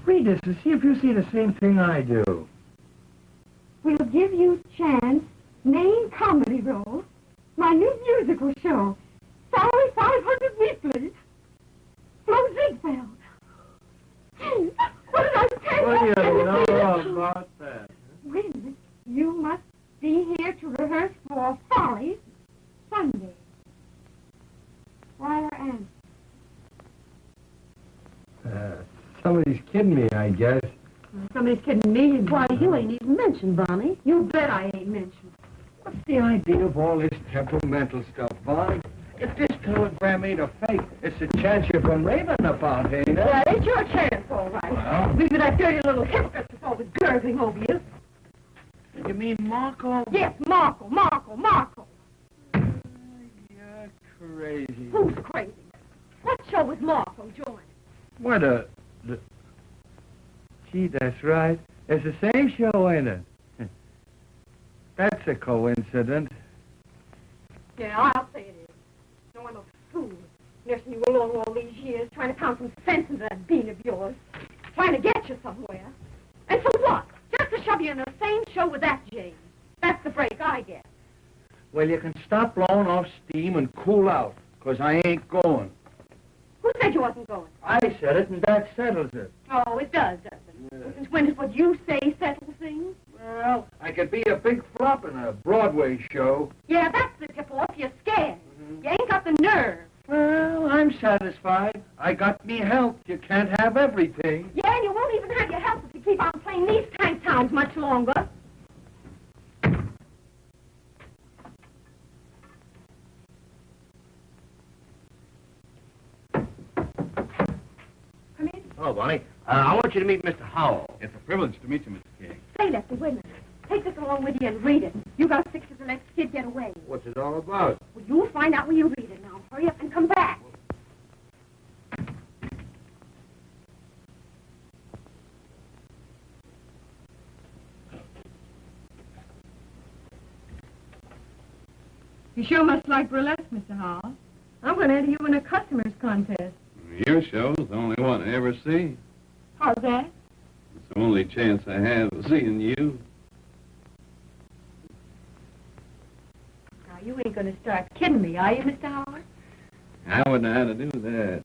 Speaker 7: Read this and see if you see the same thing I do.
Speaker 3: We'll give you chance, main comedy role, my new musical show, salary 500 weekly, Flo Ziegfeld. Gee, what did I tell you?
Speaker 7: What do you know about that?
Speaker 3: Wait a minute. You must be here to rehearse for Follies Sunday. Wire and
Speaker 7: Somebody's kidding me, I guess.
Speaker 3: somebody's kidding me. Why, you ain't even mentioned, Bonnie. You bet I ain't mentioned.
Speaker 7: What's the idea of all this temperamental stuff, Bonnie? If this telegram ain't a fake, it's a chance you've been raving about, ain't it?
Speaker 3: Well, it's your chance, all right.
Speaker 7: Well?
Speaker 3: We were that dirty little hypocrite that's always gurgling over you.
Speaker 7: You mean Marco?
Speaker 3: Yes, Marco.
Speaker 7: You're crazy.
Speaker 3: Who's crazy? What show was Marco joining?
Speaker 7: What a... Gee, that's right. It's the same show, ain't it? That's a coincidence.
Speaker 3: Yeah, I'll say it is. No, I'm a fool. Nursing you along all these years, trying to pound some sense into that bean of yours. Trying to get you somewhere. And for what? Just to shove you in the same show with that James. That's the break I get.
Speaker 7: Well, you can stop blowing off steam and cool out, 'cause I ain't going.
Speaker 3: Who said you wasn't going?
Speaker 7: I said it, and that settles it.
Speaker 3: Oh, it does, doesn't it? Since when does what you say settle things?
Speaker 7: Well, I could be a big flop in a Broadway show.
Speaker 3: Yeah, that's the tip-off. You're scared. You ain't got the nerve.
Speaker 7: Well, I'm satisfied. I got me help. You can't have everything.
Speaker 3: Yeah, and you won't even have your help if you keep on playing these tank towns much longer. Come in.
Speaker 5: Oh, Bonnie, I want you to meet Mr. Howell.
Speaker 1: It's a privilege to meet you, Mr. King.
Speaker 3: Say, Lefty, wait a minute. Take this along with you and read it. You got 6 to let Skid get away.
Speaker 5: What's it all about?
Speaker 3: Well, you'll find out when you read it now. Hurry up and come back. You sure must like burlesque, Mr. Hall. I'm going to enter you in a customers contest.
Speaker 1: Your show's the only one I ever see.
Speaker 3: How's that?
Speaker 1: It's the only chance I have of seeing you.
Speaker 3: Now, you ain't going to start kidding me, are you, Mr. Howard?
Speaker 1: I wouldn't know how to do that.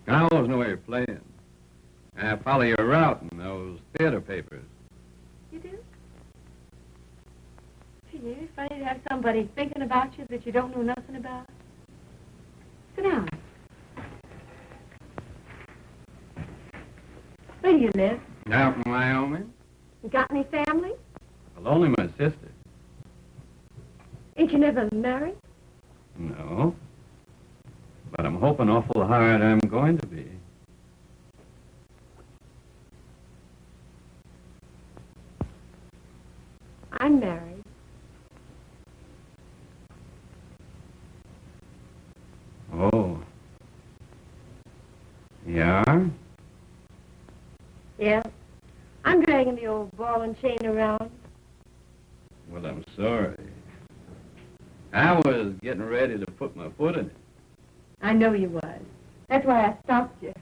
Speaker 1: I always know where you're playing. I follow your route in those theater papers.
Speaker 3: You do? Gee, it's funny to have somebody thinking about you that you don't know nothing about. Sit down. Where do you live?
Speaker 1: Out in Wyoming?
Speaker 3: You got any family?
Speaker 1: Well, only my sister.
Speaker 3: Ain't you never married?
Speaker 1: No. But I'm hoping awful hard I'm going to be.
Speaker 3: I'm married.
Speaker 1: Oh. You are?
Speaker 3: Yeah. I'm dragging the old ball and chain around.
Speaker 1: Well, I'm sorry. I was getting ready to put my foot in it.
Speaker 3: I know you was. That's why I stopped you.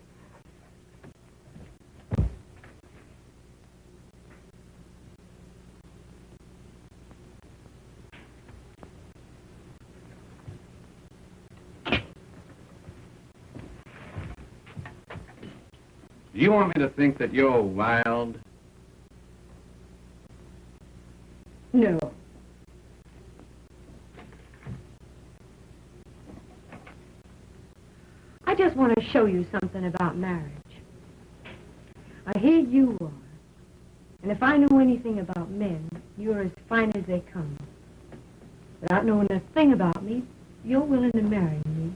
Speaker 1: Do you want me to think that you're wild?
Speaker 3: No. I just want to show you something about marriage. I hear you are. And if I knew anything about men, you're as fine as they come. without knowing a thing about me, you're willing to marry me.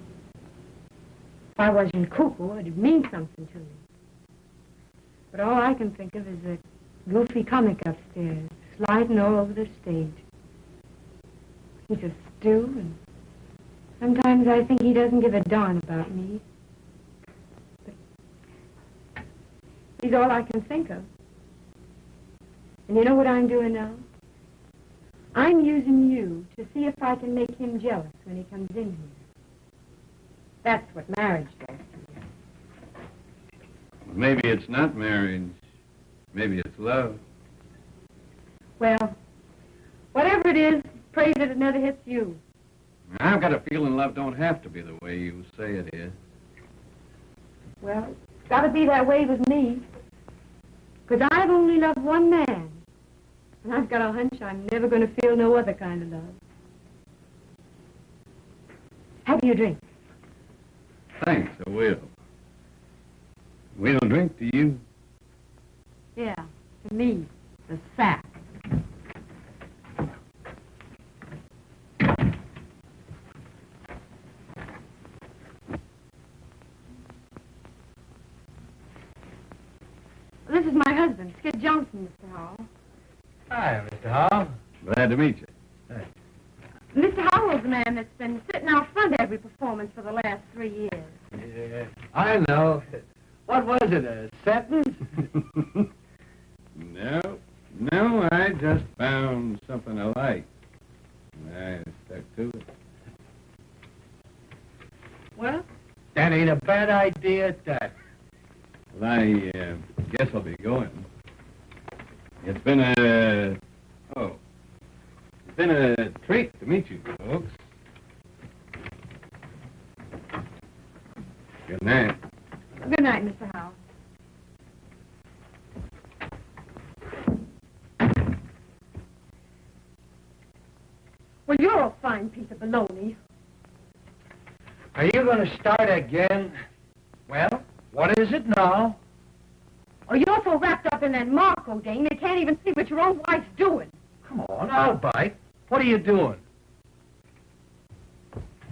Speaker 3: If I wasn't cuckoo, it'd mean something to me. But all I can think of is that goofy comic upstairs, sliding all over the stage. He's a stew, and sometimes I think he doesn't give a darn about me. But he's all I can think of. And you know what I'm doing now? I'm using you to see if I can make him jealous when he comes in here. That's what marriage does to you.
Speaker 2: Maybe it's not marriage. Maybe it's love.
Speaker 3: Well, whatever it is, pray that it never hits you.
Speaker 2: I've got a feeling love don't have to be the way you say it is.
Speaker 3: Well, it's got to be that way with me. Because I've only loved one man. And I've got a hunch I'm never going to feel no other kind of love. Have you a drink?
Speaker 2: Thanks, I will. We don't drink, do you?
Speaker 3: Yeah, to me, the sap. This is my husband, Skid Johnson, Mr. Howell.
Speaker 4: Hi, Mr. Howell.
Speaker 2: Glad to meet you.
Speaker 3: Mr. Howell's the man that's been sitting out front every performance for the last 3 years.
Speaker 4: Yeah, I know. What was it, a sentence?
Speaker 2: No, I just found something I like. And I stuck to it.
Speaker 3: Well?
Speaker 4: That ain't a bad idea at that.
Speaker 2: Well, I guess I'll be going. It's been a treat to meet you folks. Good night.
Speaker 3: Good night, Mr. Howell. Well, you're a fine piece of baloney.
Speaker 4: Are you going to start again? Well, what is it now?
Speaker 3: Oh, you're so wrapped up in that Marco dame, you can't even see what your own wife's doing.
Speaker 4: Come on, I'll bite. What are you doing?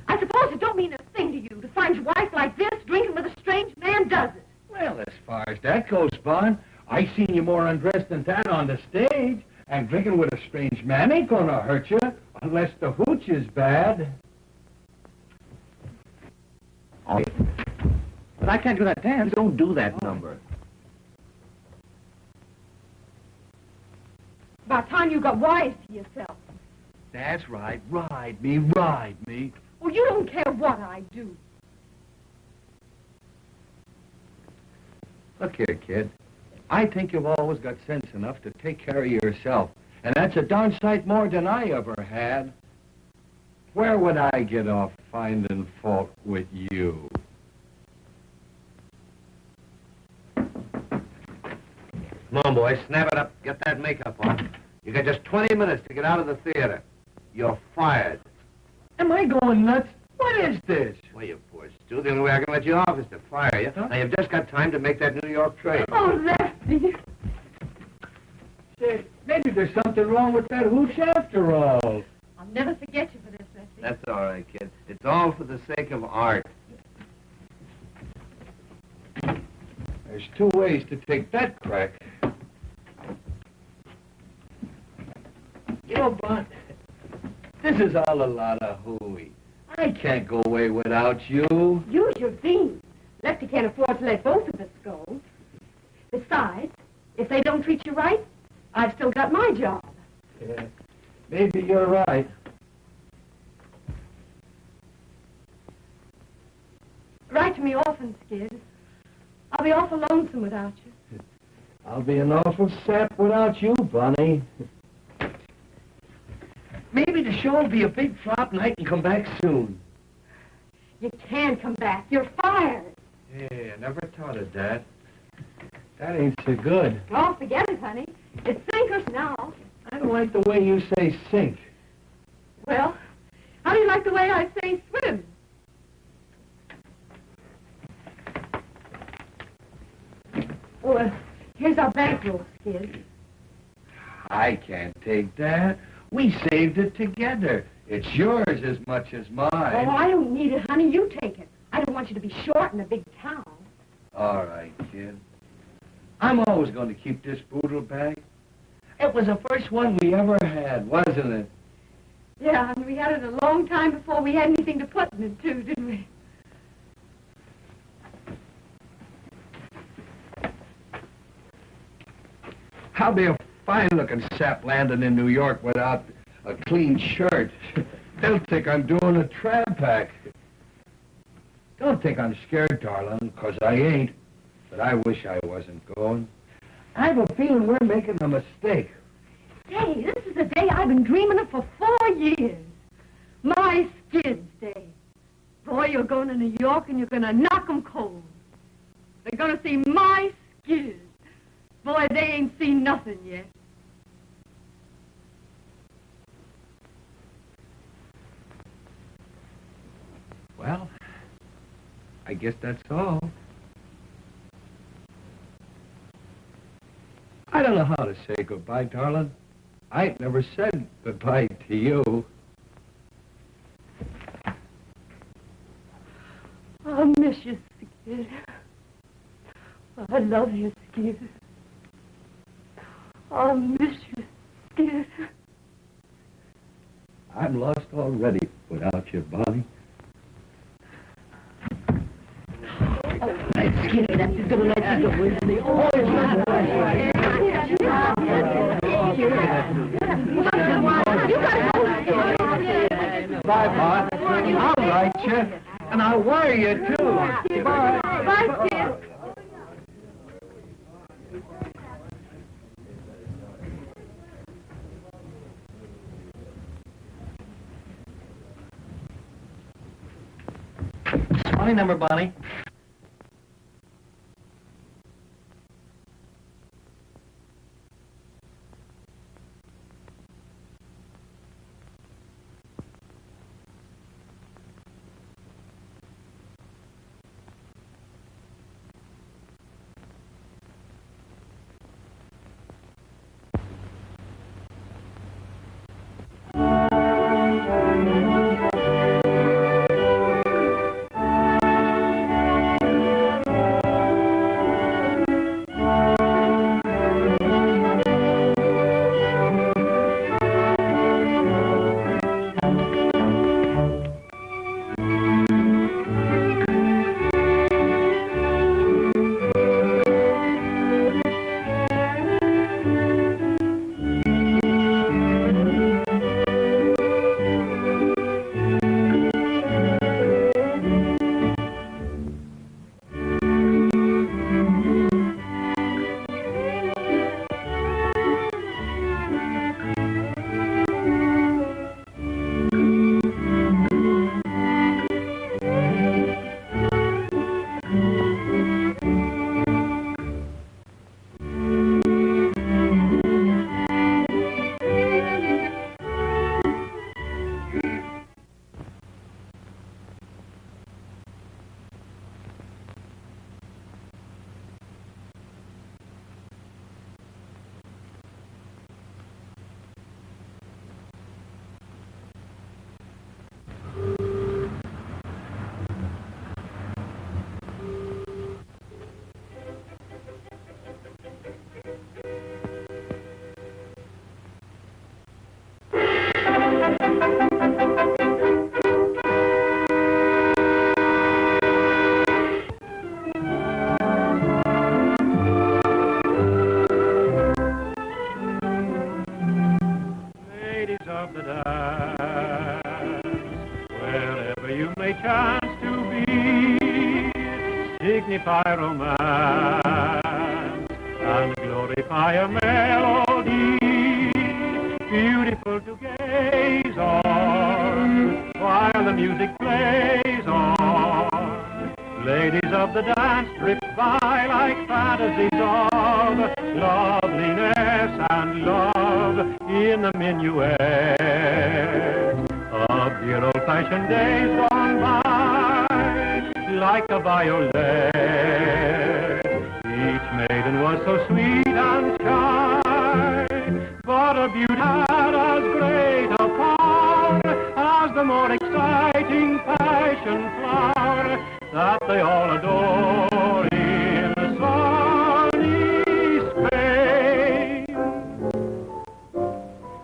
Speaker 3: I suppose it don't mean a thing to you to find your wife like this, drinking with a strange man, does it?
Speaker 4: Well, as far as that goes, Bon, I seen you more undressed than that on the stage. And drinking with a strange man ain't gonna hurt you, unless the hooch is bad.
Speaker 5: Oh, but I can't do that dance. Don't do that number.
Speaker 3: About time you got wise to yourself.
Speaker 4: That's right. Ride me.
Speaker 3: Well, you don't care what I do.
Speaker 4: Look here, kid. I think you've always got sense enough to take care of yourself. And that's a darn sight more than I ever had. Where would I get off finding fault with you?
Speaker 5: Come on, boys, snap it up. Get that makeup on. You got just 20 minutes to get out of the theater. You're fired.
Speaker 4: Am I going nuts? What is this?
Speaker 5: Well, you poor stew. The only way I can let you off is to fire you. Now, you've just got time to make that New York trade.
Speaker 3: Oh, Lefty.
Speaker 4: Say, maybe there's something wrong with that hooch after all.
Speaker 3: I'll never forget you for this, Lefty.
Speaker 5: That's all right, kid. It's all for the sake of art.
Speaker 4: There's two ways to take that crack. You know, Bud, this is all a lot of hooey. I can't go away without you.
Speaker 3: Use your beans. Lefty can't afford to let both of us go. Besides, if they don't treat you right, I've still got my job.
Speaker 4: Yeah, maybe you're right.
Speaker 3: Write to me often, Skid. I'll be awful lonesome without you.
Speaker 4: I'll be an awful sap without you, Bunny. Maybe the show will be a big flop and I can come back soon.
Speaker 3: You can't come back. You're fired.
Speaker 4: Yeah, I never thought of that. That ain't so good.
Speaker 3: Oh, forget it, honey. It's sinkers now.
Speaker 4: I don't like the way you say sink.
Speaker 3: Well, how do you like the way I say swim? Oh, here's our bankroll, Skid.
Speaker 4: I can't take that. We saved it together.
Speaker 5: It's yours as much as mine.
Speaker 3: Oh, I don't need it, honey. You take it. I don't want you to be short in a big town.
Speaker 5: All right, kid. I'm always going to keep this boodle bag. It was the first one we ever had, wasn't it?
Speaker 3: Yeah, and we had it a long time before we had anything to put in it, too, didn't we?
Speaker 5: I'll be a fine-looking sap landing in New York without a clean shirt. They'll think I'm doing a tramp act. Don't think I'm scared, darling, because I ain't. But I wish I wasn't going. I have a feeling we're making a mistake.
Speaker 3: Hey, this is the day I've been dreaming of for 4 years. My skids day. Boy, you're going to New York and you're going to knock 'em cold. They're going to see my skids. Boy, they ain't seen nothing yet.
Speaker 5: Well, I guess that's all. I don't know how to say goodbye, darling. I ain't never said goodbye to you.
Speaker 3: I'll miss you, Skid. I love you, Skid. I'll miss you, Skid.
Speaker 5: I'm lost already without you, Bonnie.
Speaker 3: Skinny, that's just gonna let you go into the
Speaker 5: Bye, Bart. I'll write you, and I'll wire you, too.
Speaker 3: Bye. Bye, Skid.
Speaker 9: Money number, Bonnie.
Speaker 2: Signify romance and glorify a melody, beautiful to gaze on while the music plays on. Ladies of the dance drift by like fantasies of loveliness and love in the minuet of dear old-fashioned days gone by. Like a violet, each maiden was so sweet and shy, but her beauty had as great a power the more exciting passion flower that they all adore in sunny Spain.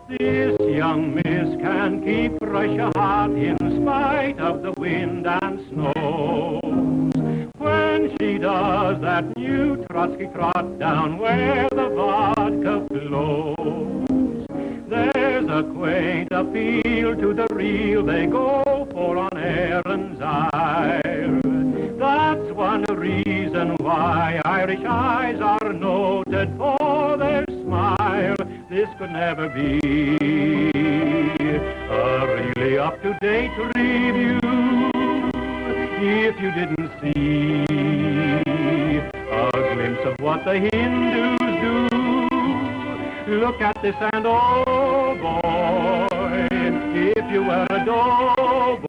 Speaker 2: This young miss can keep fresh heart in spite of the wind and snows. When she does that new Trotsky trot down where the vodka flows, there's a quaint appeal to the real they go for on errands I'll. That's one reason why Irish eyes are noted for their smile. This could never be a really up-to-date review if you didn't see a glimpse of what the Hindus do. Look at this and oh boy, if you were a doughboy,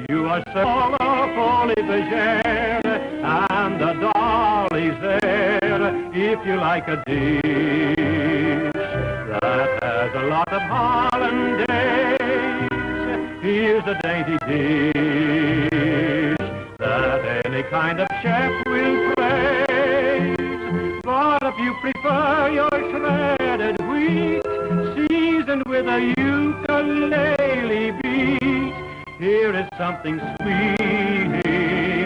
Speaker 2: you are so fully bergère, and the dolly's there if you like a dish that has a lot of hollandaise. Here's a dainty dish that any kind of chef will praise. But if you prefer your shredded wheat seasoned with a ukulele beat, here is something sweet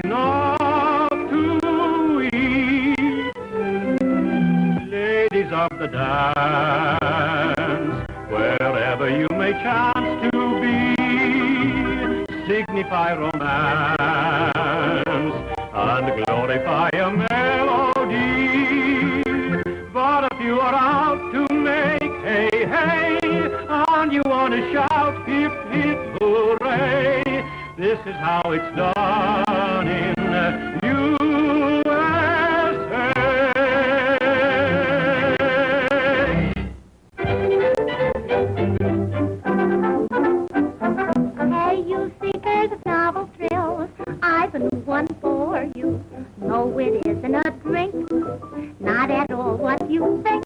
Speaker 2: enough to eat. Ladies of the dance, wherever you may chance to be, signify romance and glorify a melody. But if you are out to make hey hey and you want to shout hip hip hooray, this is how it's done in USA.
Speaker 10: Hey, you seekers of novel thrills, I've been one for you. No, it isn't a drink, not at all what you think.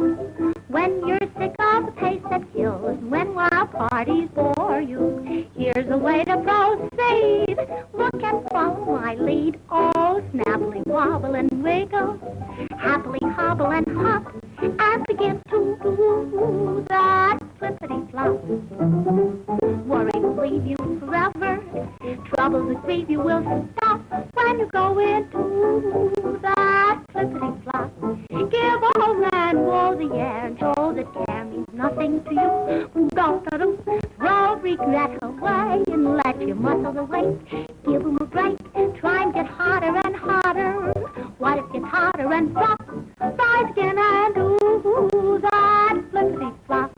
Speaker 10: When you're sick of the pace that kills, when wild parties bore you, here's a way to proceed. Look and follow my lead. Oh, snappily wobble and wiggle, happily hobble and hop, and begin to do that flippity-flop. Worry will leave you forever. Troubles that grieve you will stop when you go into that flippity-flop. Give all man woe the air and show that care means nothing to you. Go throw regret away and let your muscles awake. Give 'em a break. Try and get hotter and hotter. What if gets hotter and flop? Rise again and do that flippity-flop.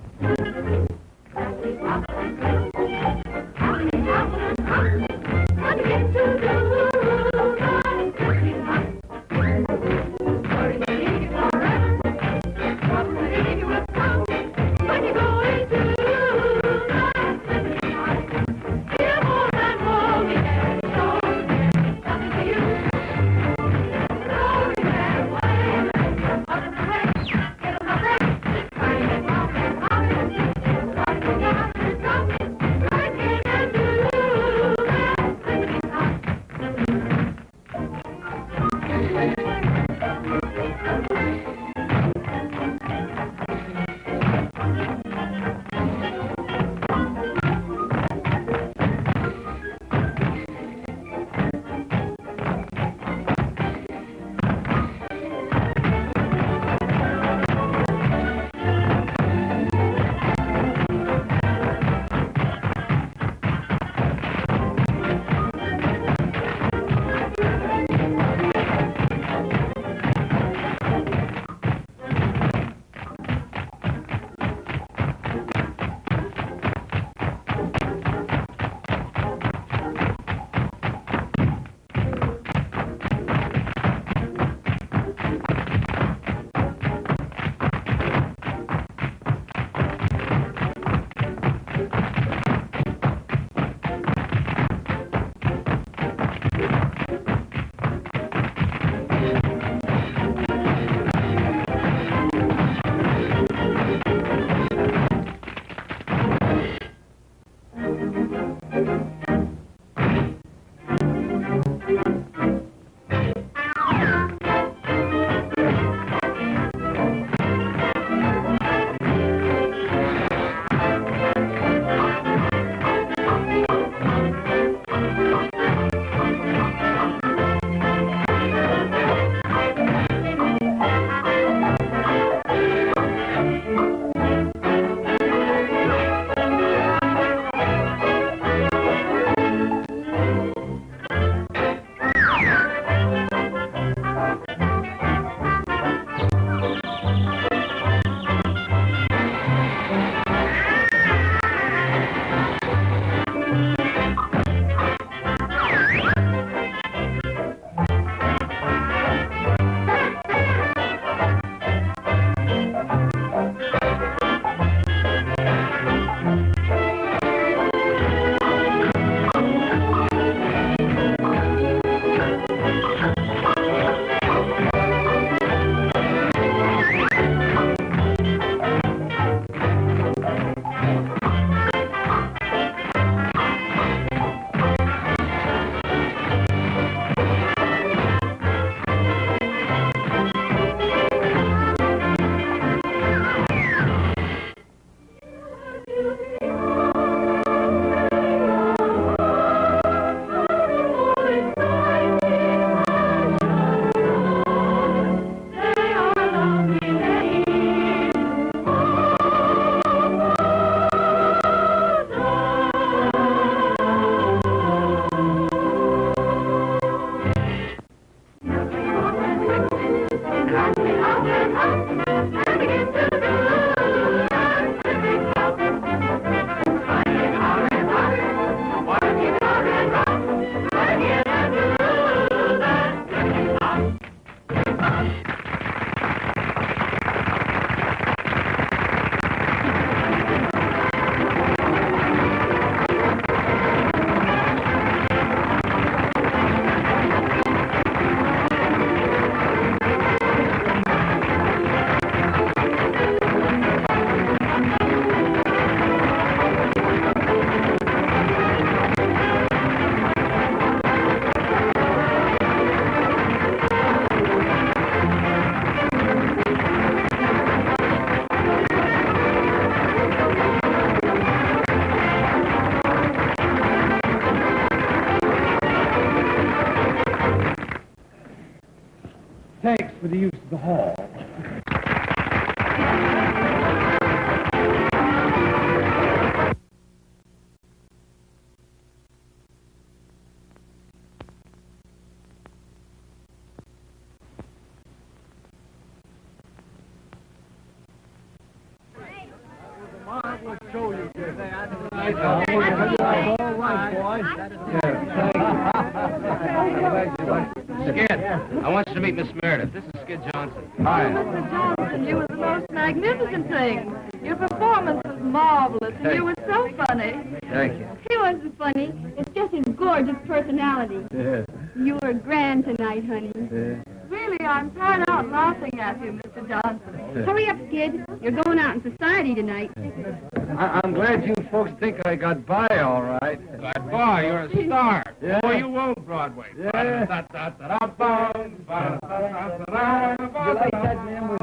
Speaker 11: for the use of the hall.
Speaker 5: Skid, I want you to meet Miss Meredith. This is Skid Johnson.
Speaker 3: Hi. Mr. Johnson, you were the most magnificent thing. Your performance was marvelous, and you were so funny.
Speaker 5: Thank you.
Speaker 8: He wasn't funny. It's just his gorgeous personality.
Speaker 11: Yes.
Speaker 8: You were grand tonight, honey.
Speaker 3: Really, I'm tired out laughing at you, Mr. Johnson.
Speaker 8: Hurry up, Skid. You're going out in society tonight.
Speaker 11: I'm glad you folks think I got by all right.
Speaker 4: Got by, you're a star.
Speaker 11: Yeah.
Speaker 4: Boy, you own Broadway.
Speaker 11: Yeah. You like that memory,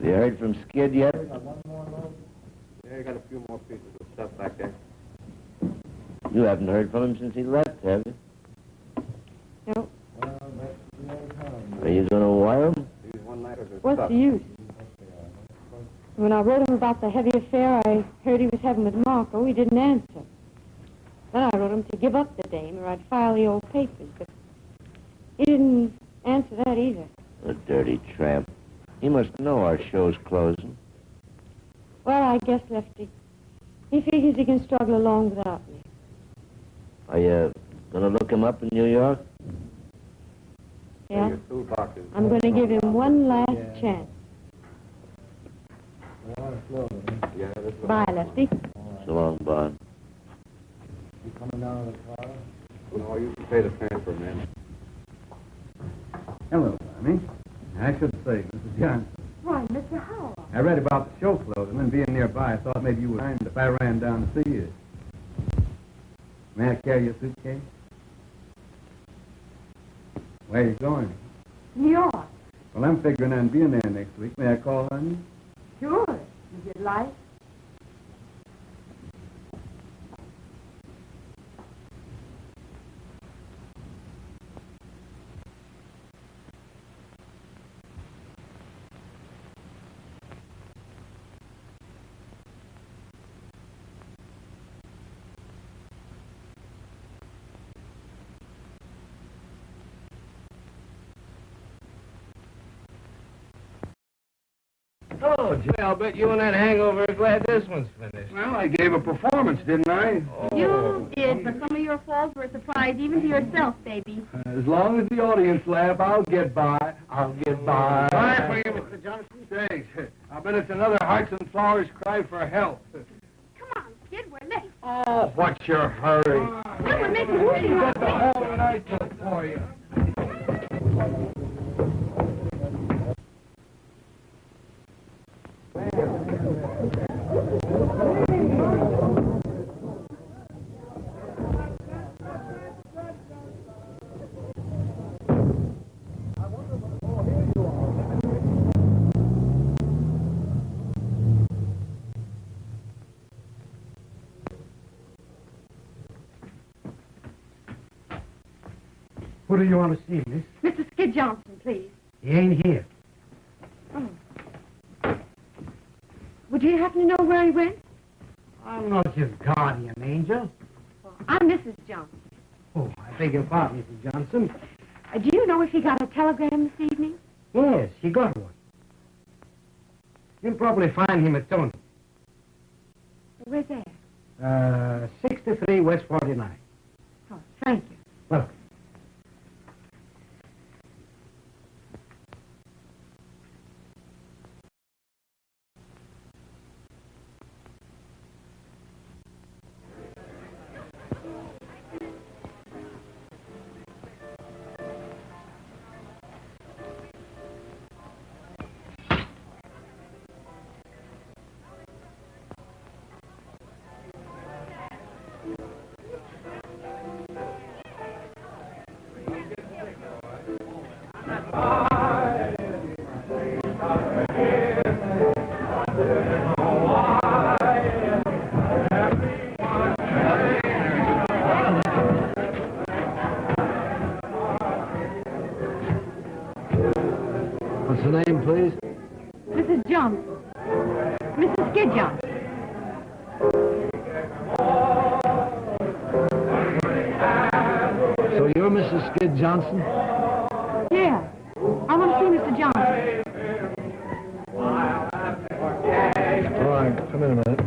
Speaker 5: You heard from Skid yet?
Speaker 1: Yeah, you got a few more pieces of stuff back there.
Speaker 5: You haven't heard from him since he left, have you?
Speaker 3: No.
Speaker 5: Are you going to wire him?
Speaker 1: These one-nighters are
Speaker 3: What's
Speaker 1: stuff.
Speaker 3: the use? When I wrote him about the heavy affair I heard he was having with Marco, he didn't answer. Then I wrote him to give up the dame or I'd file the old papers, but he didn't answer that either.
Speaker 5: A dirty tramp. He must know our show's closing.
Speaker 3: Well, I guess, Lefty, he figures he can struggle along without me.
Speaker 5: Are you going to look him up in New York?
Speaker 3: Yeah?
Speaker 1: Your toolbox is...
Speaker 3: I'm going to give him one last chance.
Speaker 1: Yeah, this is...
Speaker 3: Bye, Lefty.
Speaker 5: So long, Bond.
Speaker 11: You coming down to the car?
Speaker 1: No, you can pay the transfer, man.
Speaker 11: Hello, Bonnie. I should say, Mrs. Johnson.
Speaker 3: Why, Mr. Howell.
Speaker 11: I read about the show closing and being nearby. I thought maybe you would mind if I ran down to see you. May I carry your suitcase? Where are you going?
Speaker 3: New York.
Speaker 11: Well, I'm figuring on being there next week. May I call on you?
Speaker 3: Sure, if you'd like.
Speaker 4: Oh, Jay, I'll bet you and that hangover are glad this one's finished.
Speaker 7: Well, I gave a performance, didn't I?
Speaker 8: You did, but some of your falls were a surprise even to yourself, baby.
Speaker 7: As long as the audience laugh, I'll get by. I'll get by.
Speaker 4: Bye for you, Mr. Johnson.
Speaker 7: Thanks. I bet it's another Hearts and Flowers cry for help.
Speaker 8: Come on, kid, we're late.
Speaker 7: Oh, what's your hurry?
Speaker 8: Come, we're making movie.
Speaker 7: Get the whole that I took for you.
Speaker 12: Who do you want to see, miss?
Speaker 3: Mr. Skid Johnson, please.
Speaker 12: He ain't here.
Speaker 3: Oh. Would you happen to know where he went?
Speaker 12: I'm not his guardian angel.
Speaker 3: I'm Mrs. Johnson.
Speaker 12: Oh, I beg your pardon, Mrs. Johnson.
Speaker 3: Do you know if he got a telegram this evening?
Speaker 12: Yes, he got one. You'll probably find him at Tony.
Speaker 3: Where's that?
Speaker 12: 63 West 49.
Speaker 3: Oh, thank you.
Speaker 12: Welcome.
Speaker 11: What's the name, please?
Speaker 3: Mrs. Johnson. Mrs. Skid Johnson.
Speaker 11: So you're Mrs. Skid Johnson?
Speaker 3: Yeah. I want to see Mr. Johnson.
Speaker 11: All right, come in a minute.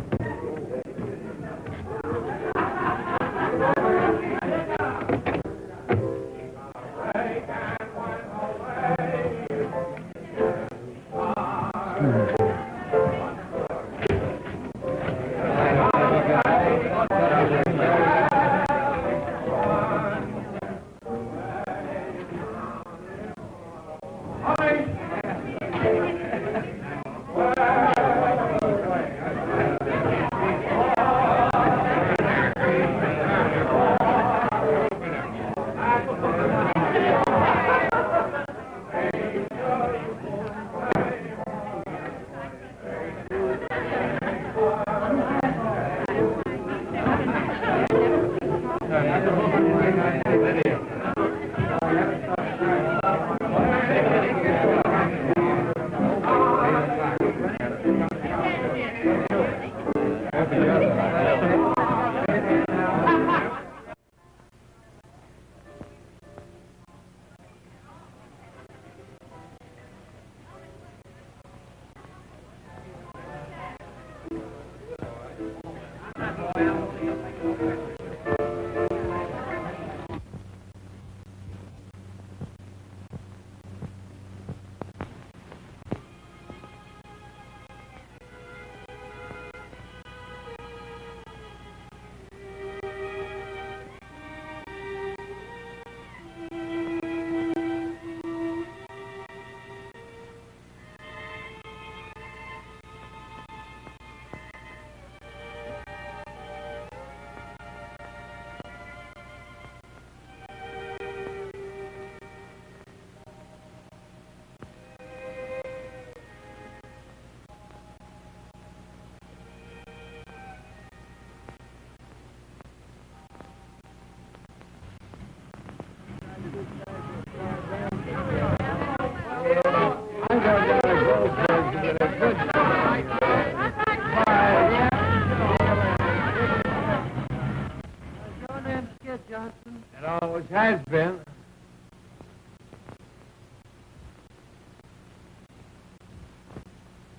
Speaker 12: It always has been.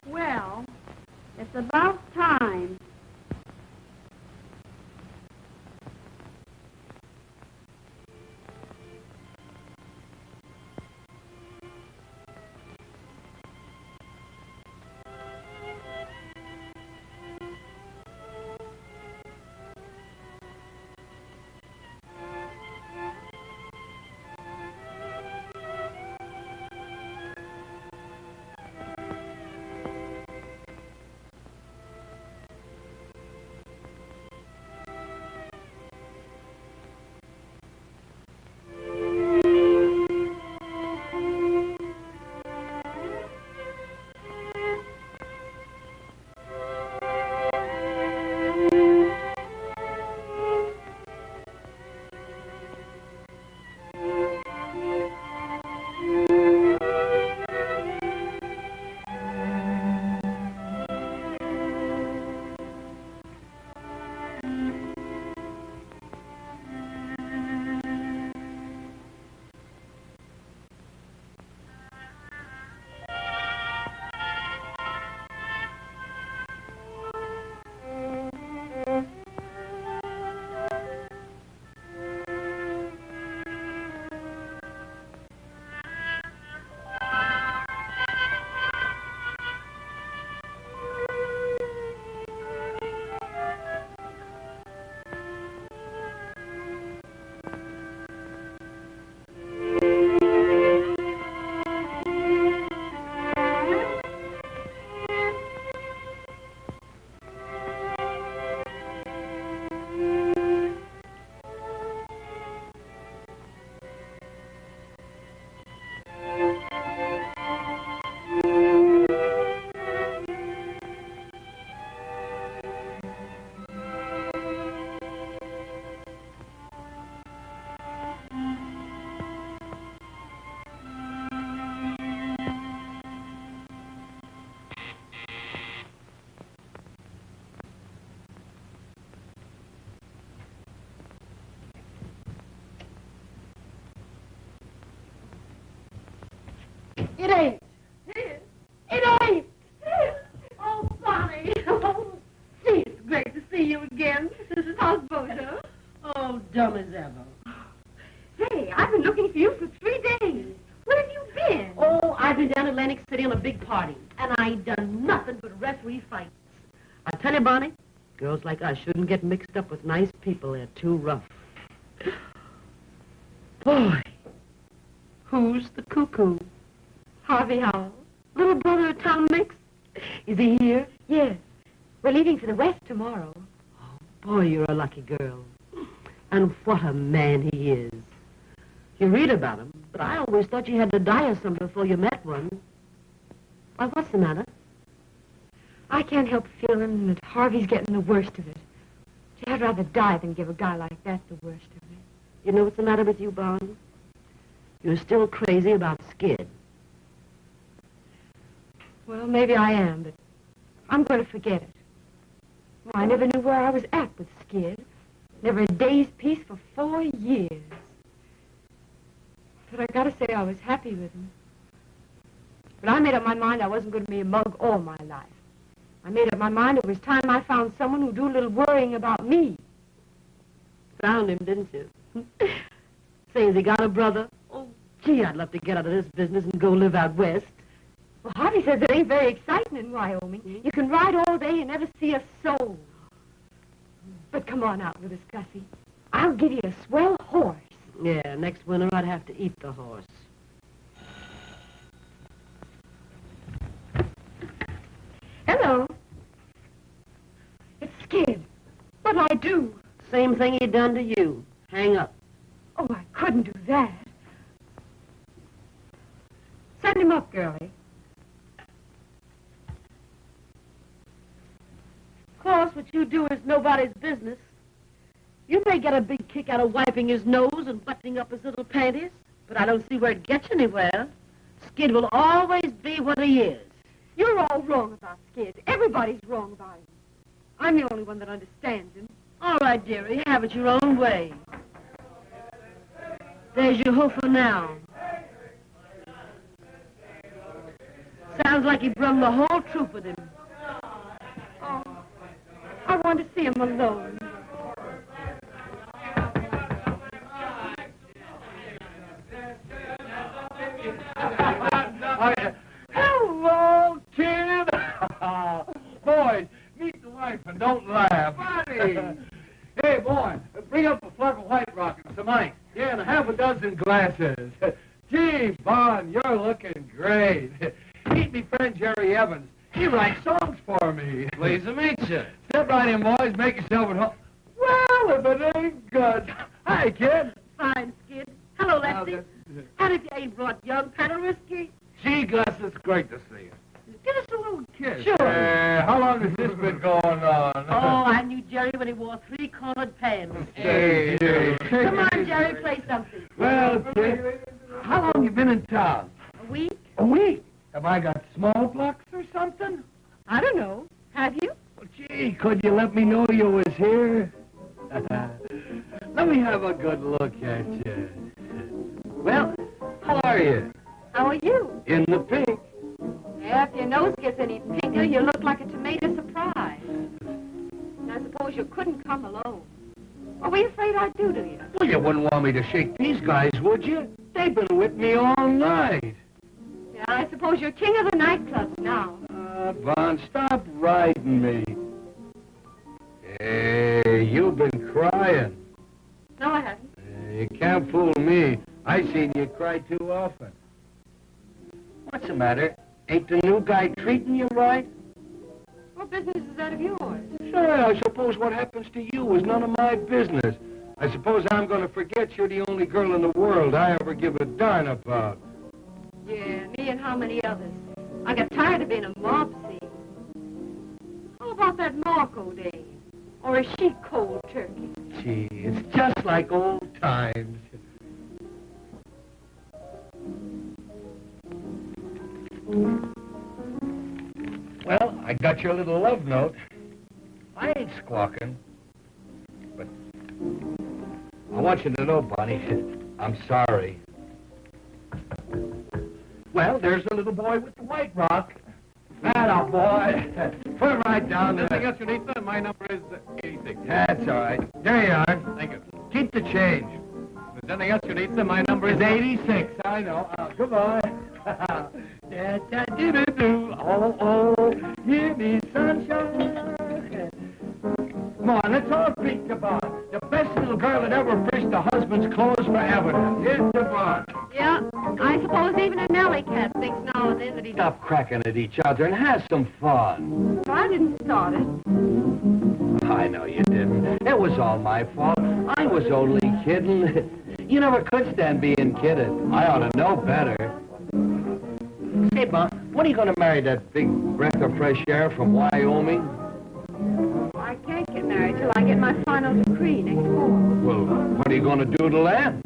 Speaker 8: Well, it's about time. It ain't. It ain't. Oh, Bonnie. Oh, gee, it's great to see you again. How's Bozo? Oh, dumb as ever.
Speaker 3: Hey, I've been looking for you for 3 days. Where have you been?
Speaker 8: Oh, I've been down Atlantic City on a big party, and I ain't done nothing but referee fights. I tell you, Bonnie, girls like us shouldn't get mixed up with nice people. They're too rough. Boy, who's the cuckoo?
Speaker 3: Harvey Howell.
Speaker 8: Little brother of Tom Mix? Is he here?
Speaker 3: Yes. We're leaving for the West tomorrow.
Speaker 8: Boy, you're a lucky girl. And what a man he is. You read about him, but I always thought you had to die of something before you met one. Why, what's the matter?
Speaker 3: I can't help feeling that Harvey's getting the worst of it. I'd rather die than give a guy like that the worst of it.
Speaker 8: You know what's the matter with you, Bond? You're still crazy about Skid.
Speaker 3: Well, maybe I am, but I'm going to forget it. Well, I never knew where I was at with Skid. Never a day's peace for 4 years. But I gotta say I was happy with him. But I made up my mind I wasn't going to be a mug all my life. I made up my mind it was time I found someone who'd do a little worrying about me.
Speaker 8: Found him, didn't you? Say, has he got a brother? Oh, gee, I'd love to get out of this business and go live out west.
Speaker 3: Well, Harvey says it ain't very exciting in Wyoming. You can ride all day and never see a soul. But come on out with us, Gussie. I'll give you a swell horse.
Speaker 8: Yeah, next winter I'd have to eat the horse.
Speaker 3: Hello. It's Skid. What'll I do?
Speaker 8: Same thing he done to you. Hang up.
Speaker 3: Oh, I couldn't do that. Send him up, girlie.
Speaker 8: Of course, what you do is nobody's business. You may get a big kick out of wiping his nose and buttoning up his little panties, but I don't see where it gets you anywhere. Skid will always be what he is.
Speaker 3: You're all wrong about Skid. Everybody's wrong about him. I'm the only one that understands him.
Speaker 8: All right, dearie, have it your own way. There's your hoofer now. Sounds like he brung the whole troop with him.
Speaker 3: Oh, I want to see him alone.
Speaker 7: Hello, kid. Boys, meet the wife and don't laugh. Buddy. Hey, boy, bring up a fluff of White Rock and some ice. Yeah, and half a dozen glasses. Gee, Bon, you're looking great. Meet me friend Jerry Evans. He writes songs for me.
Speaker 5: Pleased to meet you.
Speaker 7: Step right in, boys. Make yourself at home. Well, if it ain't good. Hi, kid.
Speaker 8: Fine, Skid. Hello, Lefty. And if you ain't brought young Panel Whiskey?
Speaker 7: Gee, Gus, it's great to see you.
Speaker 8: Give us a little kiss.
Speaker 7: Sure. How long has this been going on?
Speaker 8: Oh, I knew Jerry when he wore 3-cornered pants.
Speaker 7: Hey.
Speaker 8: Come on, Jerry, play something.
Speaker 7: Well, kid, how long you been in town?
Speaker 8: A week?
Speaker 7: A week. Have I got smallpox or something?
Speaker 3: I don't know. Have you?
Speaker 7: Well, gee, could you let me know you was here? Let me have a good look at you. Well, how are you?
Speaker 3: How are you?
Speaker 7: In the pink.
Speaker 3: Yeah, if your nose gets any pinker, you look like a tomato surprise. And I suppose you couldn't come alone. What were you afraid I'd do to you?
Speaker 7: Well, you wouldn't want me to shake these guys, would you? They've been with me all night.
Speaker 3: Yeah, I suppose you're king of the nightclubs now.
Speaker 7: Von, stop riding me. Hey, you've been crying.
Speaker 3: No, I haven't.
Speaker 7: You can't fool me. I seen you cry too often. What's the matter? Ain't the new guy treating you right?
Speaker 3: What business is that of yours?
Speaker 7: Sure, I suppose what happens to you is none of my business. I suppose I'm going to forget you're the only girl in the world I ever give a darn about.
Speaker 3: Yeah, me and how many others. I got tired of being a mob scene. How about that Marco day? Or is she cold turkey?
Speaker 7: Gee, it's just like old times. Well, I got your little love note. I ain't squawking. But I want you to know, Bonnie, I'm sorry.
Speaker 5: Well, there's the little boy with the white rock. Atta boy. Put him right down there.
Speaker 1: Anything else you need, sir? My number is 86.
Speaker 5: That's all right. There you are.
Speaker 1: Thank you.
Speaker 5: Keep the change.
Speaker 1: If there's anything else you need, sir, my number is
Speaker 5: It's 86. I know. Goodbye. Da-da-doo-doo-doo. Oh, oh, give me sunshine. Come on, let's all beat the bar. The best little girl that ever fished a husband's clothes forever. Hit the bar.
Speaker 3: Yeah, I suppose even an alley cat thinks now and then that he...
Speaker 5: Stop cracking at each other and have some fun.
Speaker 3: I didn't start it.
Speaker 5: I know you didn't. It was all my fault. I was only kidding. You never could stand being kidded. I ought to know better. Hey, Bob, when are you going to marry that big breath of fresh air from Wyoming?
Speaker 3: I can't get married till I get my final decree next fall.
Speaker 5: Well, what are you going to do till then?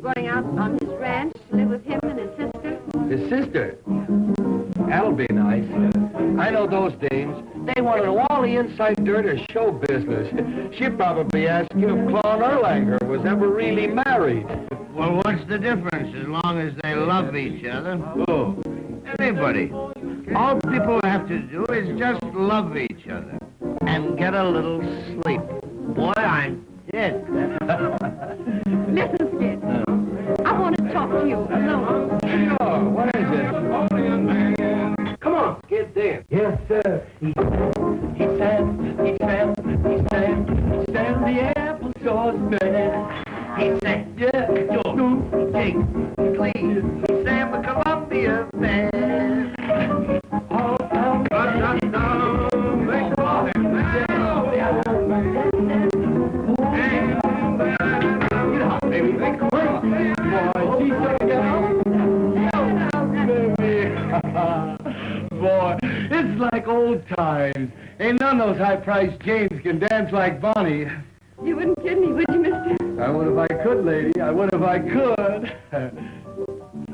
Speaker 3: Going out on his ranch to live with him and his sister.
Speaker 5: His sister? That'll be nice. I know those dames. They want to know all the inside dirt of show business. She'd probably ask you if Claude Erlanger was ever really married.
Speaker 7: Well, what's the difference as long as they love each other?
Speaker 5: Who?
Speaker 7: Anybody. All people have to do is just love each other and get a little sleep. Boy, I'm dead.
Speaker 3: Listen, Skid. I want to talk to you alone.
Speaker 5: Sure, what is it? Come on, get there. Yes, sir. He sang the applesauce man. He sang, yeah, Joe, Jake, Clean. He sang the Columbia man. Oh, boy, it's like old times. Ain't none of those high-priced James can dance like Bonnie.
Speaker 3: You wouldn't kid me, would you, mister?
Speaker 5: I would if I could, lady. I would if I could.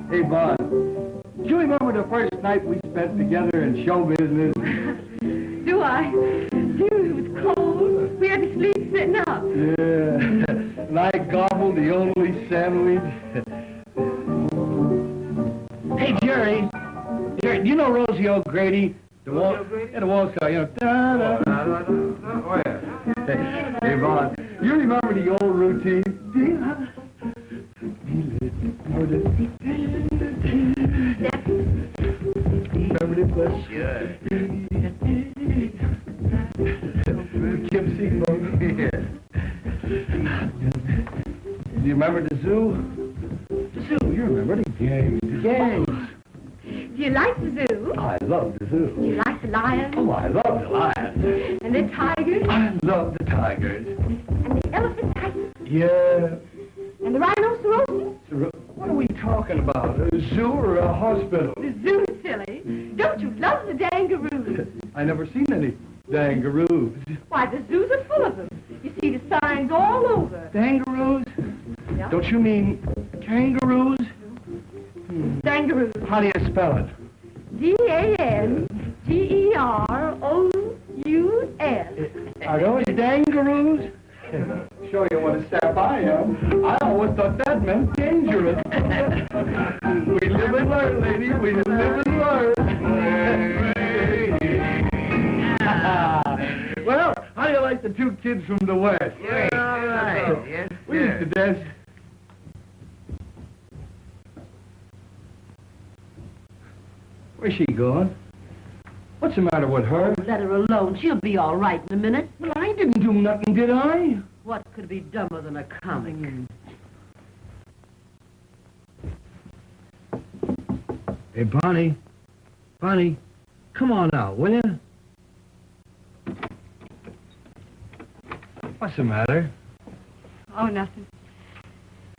Speaker 5: Hey, Bon, do you remember the first night we spent together in show business?
Speaker 3: Do I? Dude, it was cold. We had to sleep sitting up.
Speaker 5: Yeah, and I gobbled the only sandwich. Hey, Jerry, do you know Rosie O'Grady? The wall star, you know. Hey, Bon, you remember the old routine? Remember this one? Sure. Kim Seymour. Do you remember the zoo? The zoo, you remember the games. The games.
Speaker 3: Do you like the zoo?
Speaker 5: I love the zoo.
Speaker 3: Do you like the lions?
Speaker 5: Oh, I love the lions.
Speaker 3: And the tigers?
Speaker 5: I love the tigers.
Speaker 3: And the elephant tigers?
Speaker 5: Yeah.
Speaker 3: And the rhinoceros?
Speaker 5: What are we talking about? A zoo or a hospital?
Speaker 3: The zoo, silly. Don't you love the dangaroos?
Speaker 5: I never seen any dangaroos.
Speaker 3: Why, the zoos are full of them. You see the signs all over.
Speaker 5: Dangaroos?
Speaker 3: Yeah.
Speaker 5: Don't you mean kangaroos?
Speaker 3: Dangaroos.
Speaker 5: How do you spell it?
Speaker 3: D-A-N-G-E-R-O-U-S.
Speaker 5: Are those dangaroos? Show you what a sap I am. I always thought that meant dangerous. We live and learn, lady. We live and learn. Well, how do you like the two kids from the West?
Speaker 7: Yeah, all right. Yes,
Speaker 5: We used to dance. Where's she going? What's the matter with her?
Speaker 8: Let her alone. She'll be all right in a minute.
Speaker 5: Well, I didn't do nothing, did I?
Speaker 8: What could be dumber than a comic?
Speaker 12: Hey, Bonnie. Bonnie, come on out, will you? What's the matter?
Speaker 3: Oh, nothing.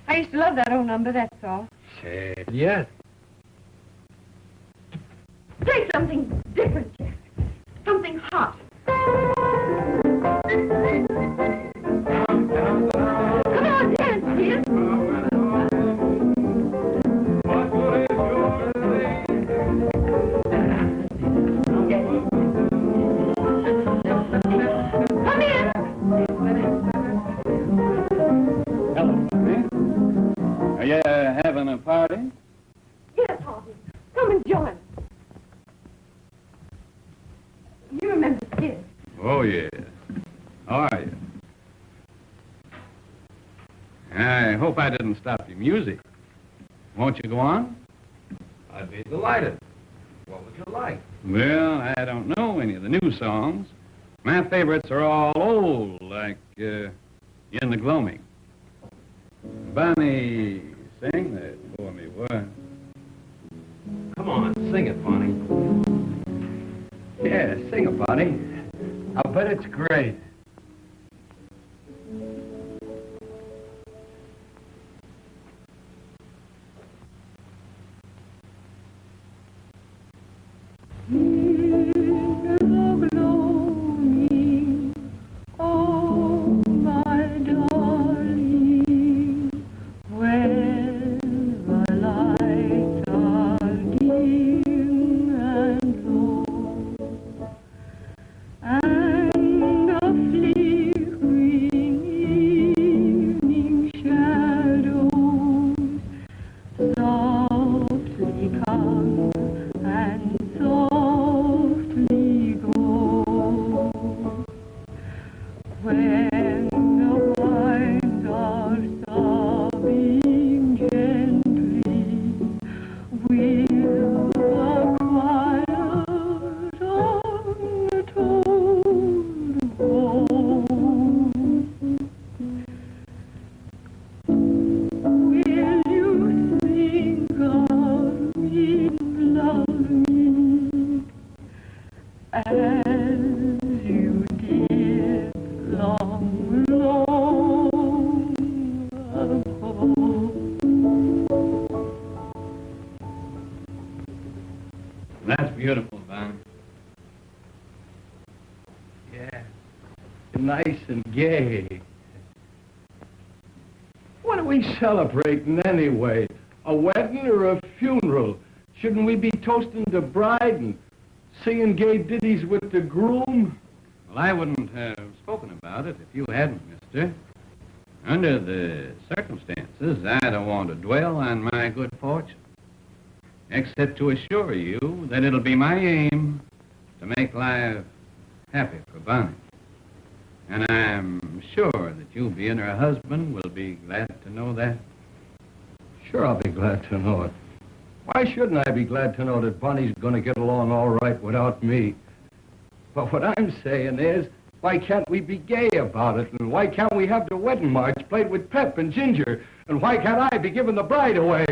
Speaker 3: I used to love that old number, that's all.
Speaker 12: Say yes.
Speaker 3: Play something different, Jack. Something hot. Come on, dance, dear. Come in.
Speaker 2: Hello, Bonnie. Are you having a party?
Speaker 13: How are you? I hope I didn't stop your music. Won't you go on?
Speaker 11: I'd be delighted. What would you like?
Speaker 13: Well, I don't know any of the new songs. My favorites are all old, like In the Gloaming. Bonnie, sing that for me, what?
Speaker 11: Come on, sing it, Bonnie.
Speaker 5: Yeah, sing it, Bonnie. I bet it's great.
Speaker 13: That's beautiful, Bonnie.
Speaker 5: Yeah, nice and gay. What are we celebrating anyway? A wedding or a funeral? Shouldn't we be toasting the bride and singing gay ditties with the groom?
Speaker 13: Well, I wouldn't have spoken about it if you hadn't, mister. Under the circumstances, I don't want to dwell on my good fortune, except to assure you that it'll be my aim to make life happy for Bonnie. And I'm sure that you, being her husband, will be glad to know that.
Speaker 5: Sure, I'll be glad to know it. Why shouldn't I be glad to know that Bonnie's going to get along all right without me? But what I'm saying is, why can't we be gay about it? And why can't we have the wedding march played with pep and ginger? And why can't I be giving the bride away?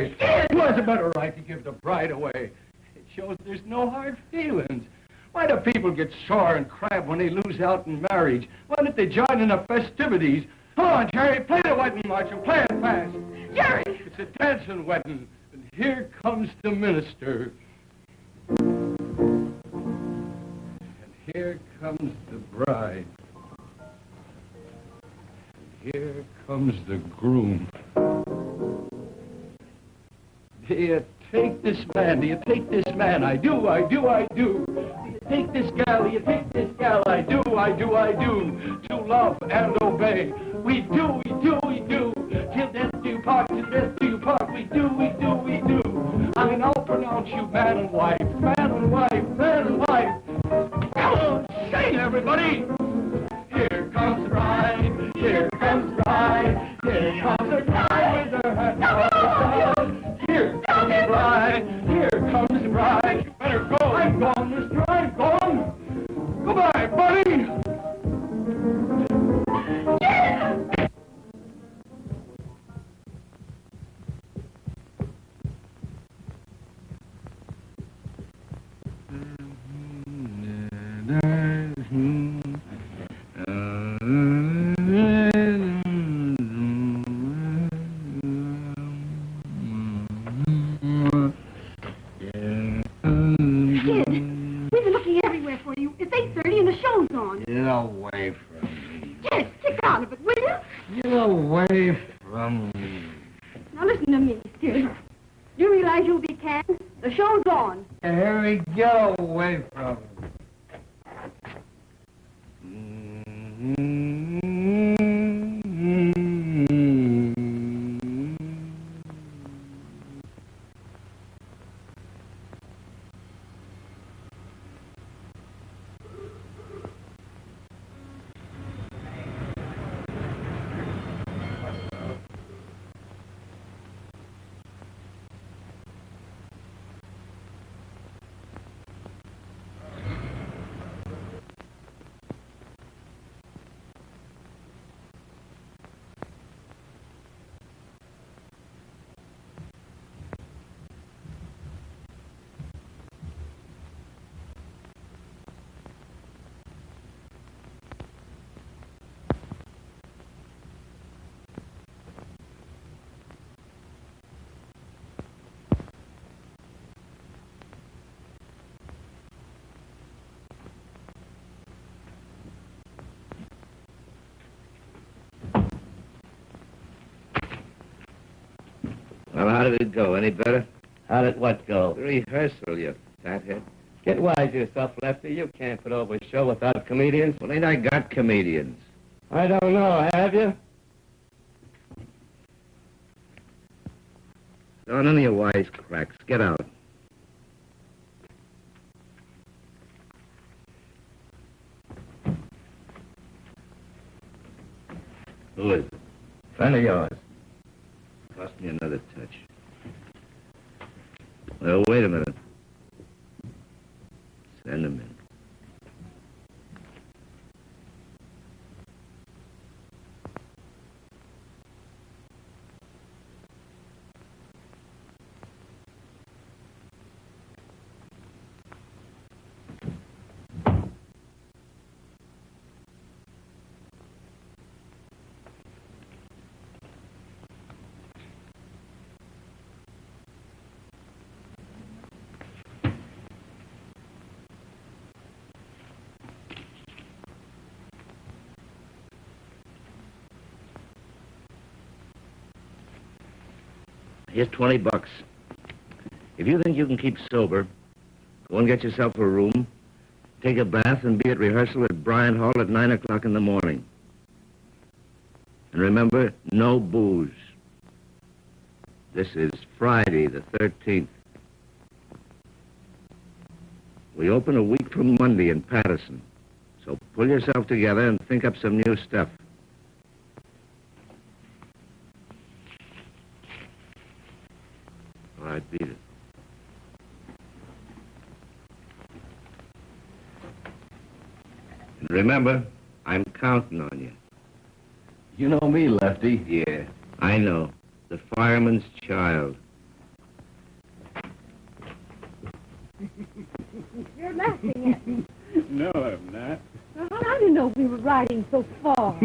Speaker 5: Who has a better right to give the bride away? It shows there's no hard feelings. Why do people get sore and crab when they lose out in marriage? Why don't they join in the festivities? Come on, Jerry, play the wedding march and play it fast.
Speaker 3: Jerry!
Speaker 5: It's a dancing wedding, and here comes the minister. And here comes the bride. And here comes the groom. Do you take this man? Do you take this man? I do, I do, I do. Do you take this gal? Do you take this gal? I do, I do, I do. To love and obey. We do, we do, we do. Till death do you part, till death do you part. We do, we do, we do. I mean, I'll pronounce you man and wife, man and wife, man and wife. Come on, sing, everybody. Here comes the bride, here comes the bride, here comes the bride with her hat on. Here comes the bride, here comes the bride. You better go. I'm gone, mister, I'm gone. Goodbye, buddy. Yeah.
Speaker 11: Get away from me.
Speaker 3: Yes, kick out of it, will you?
Speaker 11: Get away from me.
Speaker 3: Now listen to me, Skelly. You realize you'll be canned? The show's on.
Speaker 11: Harry, get away from me.
Speaker 5: Well, how did it go? Any better?
Speaker 14: How did what go?
Speaker 5: The rehearsal, you fathead.
Speaker 14: Get wise yourself, Lefty. You can't put over a show without comedians.
Speaker 5: Well, ain't I got comedians?
Speaker 14: I don't know, have you?
Speaker 5: Oh, none of your wisecracks. Get out.
Speaker 14: Who is it? Friend of yours.
Speaker 5: Cost me another touch. Well, wait a minute. Send him in. Here's $20. If you think you can keep sober, go and get yourself a room, take a bath, and be at rehearsal at Bryant Hall at 9 o'clock in the morning. And remember, no booze. This is Friday the 13th. We open a week from Monday in Patterson. So pull yourself together and think up some new stuff. All right, beat it. And remember, I'm counting on you.
Speaker 14: You know me, Lefty.
Speaker 5: Yeah, I know. The fireman's child.
Speaker 3: You're laughing at me.
Speaker 13: No, I'm not.
Speaker 3: Well, I didn't know we were riding so far.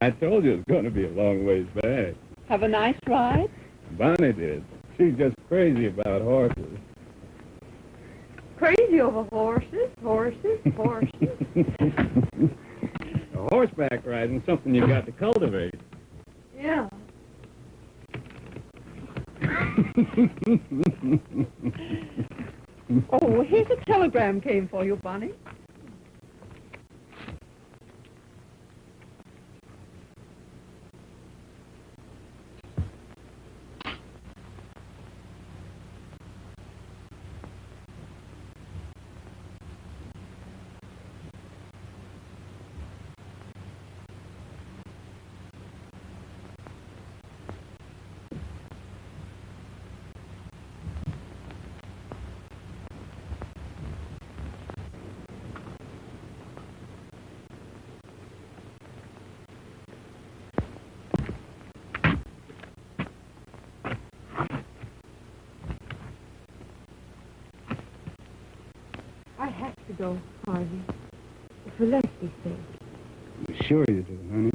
Speaker 13: I told you it's going to be a long ways back.
Speaker 3: Have a nice ride?
Speaker 13: Bonnie did. She's just crazy about horses.
Speaker 3: Crazy over horses.
Speaker 13: Horseback riding's something you got to cultivate.
Speaker 3: Yeah. Oh, here's a telegram came for you, Bonnie. I have to go, Harvey. For Leslie's sake.
Speaker 13: Sure you do, honey.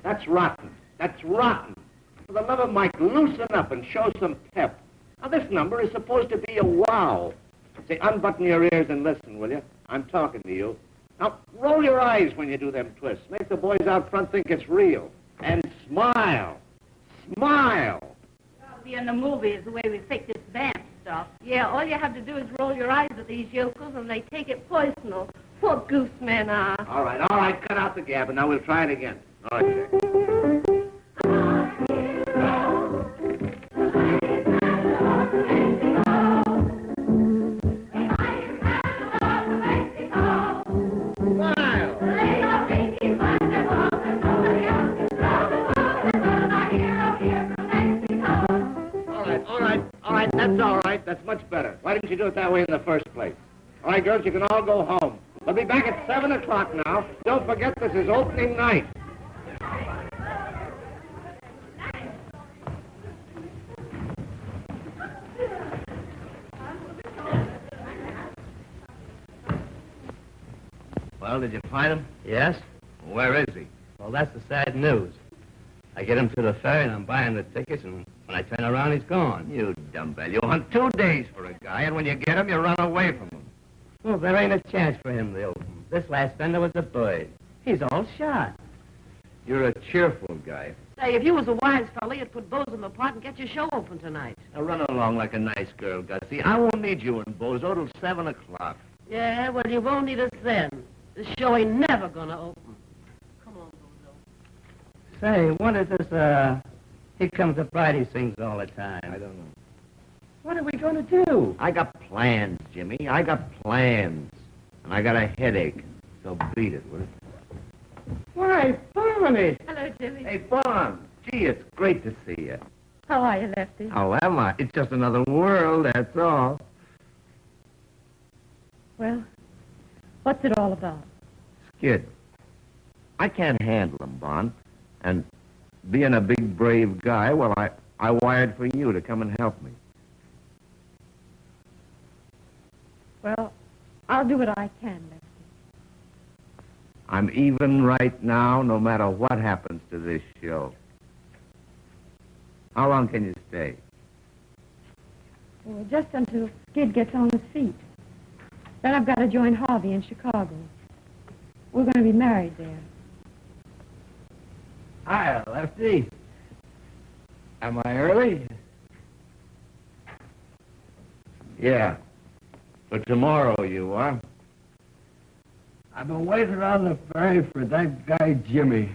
Speaker 5: That's rotten. That's rotten. For the love of Mike, loosen up and show some pep. Now, this number is supposed to be a wow. Say, unbutton your ears and listen, will you? I'm talking to you. Now, roll your eyes when you do them twists. Make the boys out front think it's real. And smile. Smile.
Speaker 8: That'll be in the movies, the way we fake this dance stuff. Yeah, all you have to do is roll your eyes at these yokels, and they take it personal. Poor goose men are.
Speaker 5: All right, cut out the gab, and now we'll try it again. All right, Jack. All right, that's all right. That's much better. Why didn't you do it that way in the first place?
Speaker 12: All right, girls, you can all go home. We'll be back at 7 o'clock now. Don't forget this is opening night.
Speaker 14: Well, did you find him?
Speaker 5: Yes?
Speaker 14: Where is he? Well, that's the sad news. I get him to the ferry and I'm buying the tickets, and when I turn around, he's gone.
Speaker 5: You dumbbell. You hunt 2 days for a guy, and when you get him, you run away from him.
Speaker 14: Well, there ain't a chance for him, Bill. This last fender was a bird. He's all shot.
Speaker 5: You're a cheerful guy.
Speaker 8: Say, if you was a wise fella, you'd put Bozo in the park and get your show open tonight.
Speaker 5: Now run along like a nice girl, Gussie. I won't need you in Bozo till 7 o'clock.
Speaker 8: Yeah, well, you won't need us then. This show ain't never gonna open. Come on, Bozo.
Speaker 14: Say, what is this, Here Comes the Bride he sings all the time?
Speaker 5: I don't know.
Speaker 14: What are we going to do?
Speaker 5: I got plans, Jimmy. I got plans. And I got a headache. So beat it, will you?
Speaker 14: Why, Barney!
Speaker 3: Hello, Jimmy.
Speaker 5: Hey, Fawn. Gee, it's great to see you.
Speaker 3: How are you, Lefty?
Speaker 5: How am I? It's just another world, that's all.
Speaker 3: Well, what's it all about?
Speaker 5: Skid. I can't handle him, Bon. And being a big, brave guy, well, I wired for you to come and help me.
Speaker 3: Well, I'll do what I can, Lefty.
Speaker 5: I'm even right now, no matter what happens to this show. How long can you stay?
Speaker 3: Well, just until Skid gets on his feet. Then I've got to join Harvey in Chicago. We're going to be married there.
Speaker 14: Hi, Lefty. Am I early?
Speaker 5: Yeah. For tomorrow, you are.
Speaker 14: I've been waiting on the ferry for that guy, Jimmy.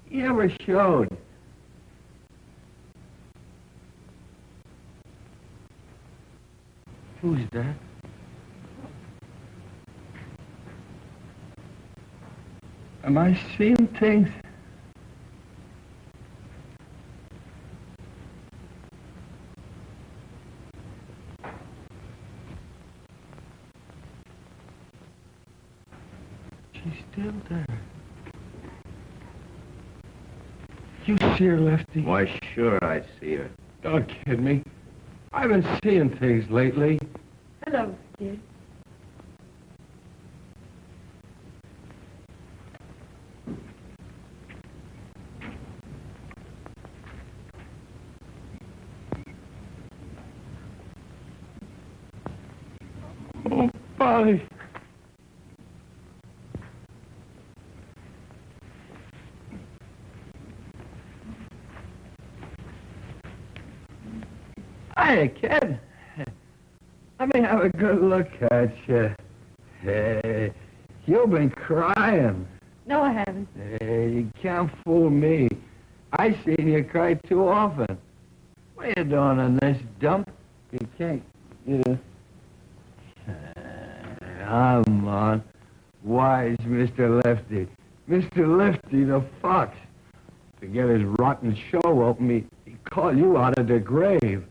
Speaker 14: He never showed.
Speaker 5: Who's that?
Speaker 14: Am I seeing things? She's still there. You see her, Lefty?
Speaker 5: Why, sure I see her.
Speaker 14: Don't kid me. I've been seeing things lately.
Speaker 3: Hello, Skid.
Speaker 14: Oh, Polly. Hiya, kid. Let me have a good look at you. Hey, you've been crying.
Speaker 3: No, I haven't.
Speaker 14: Hey, you can't fool me. I seen you cry too often. What are you doing in this dump? You can't. Come on. Wise Mr. Lefty. Mr. Lefty the Fox. To get his rotten show open, he called you out of the grave.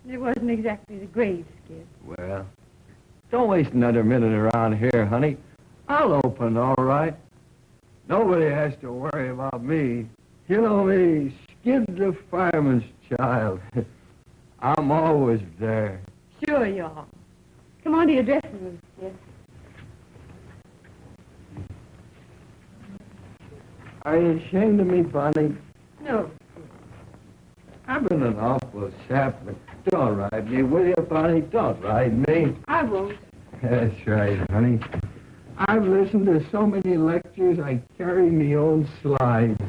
Speaker 3: It wasn't exactly the grave, Skid.
Speaker 14: Well, don't waste another minute around here, honey. I'll open, all right. Nobody has to worry about me. You know me, Skid the fireman's child. I'm always there.
Speaker 3: Sure you are. Come on to your dressing room, Skid.
Speaker 14: Are you ashamed of me, Bonnie?
Speaker 3: No.
Speaker 14: I've been an awful sap, but don't ride me, will you, Bonnie? Don't ride me.
Speaker 3: I won't.
Speaker 14: That's right, honey. I've listened to so many lectures, I carry me own slides.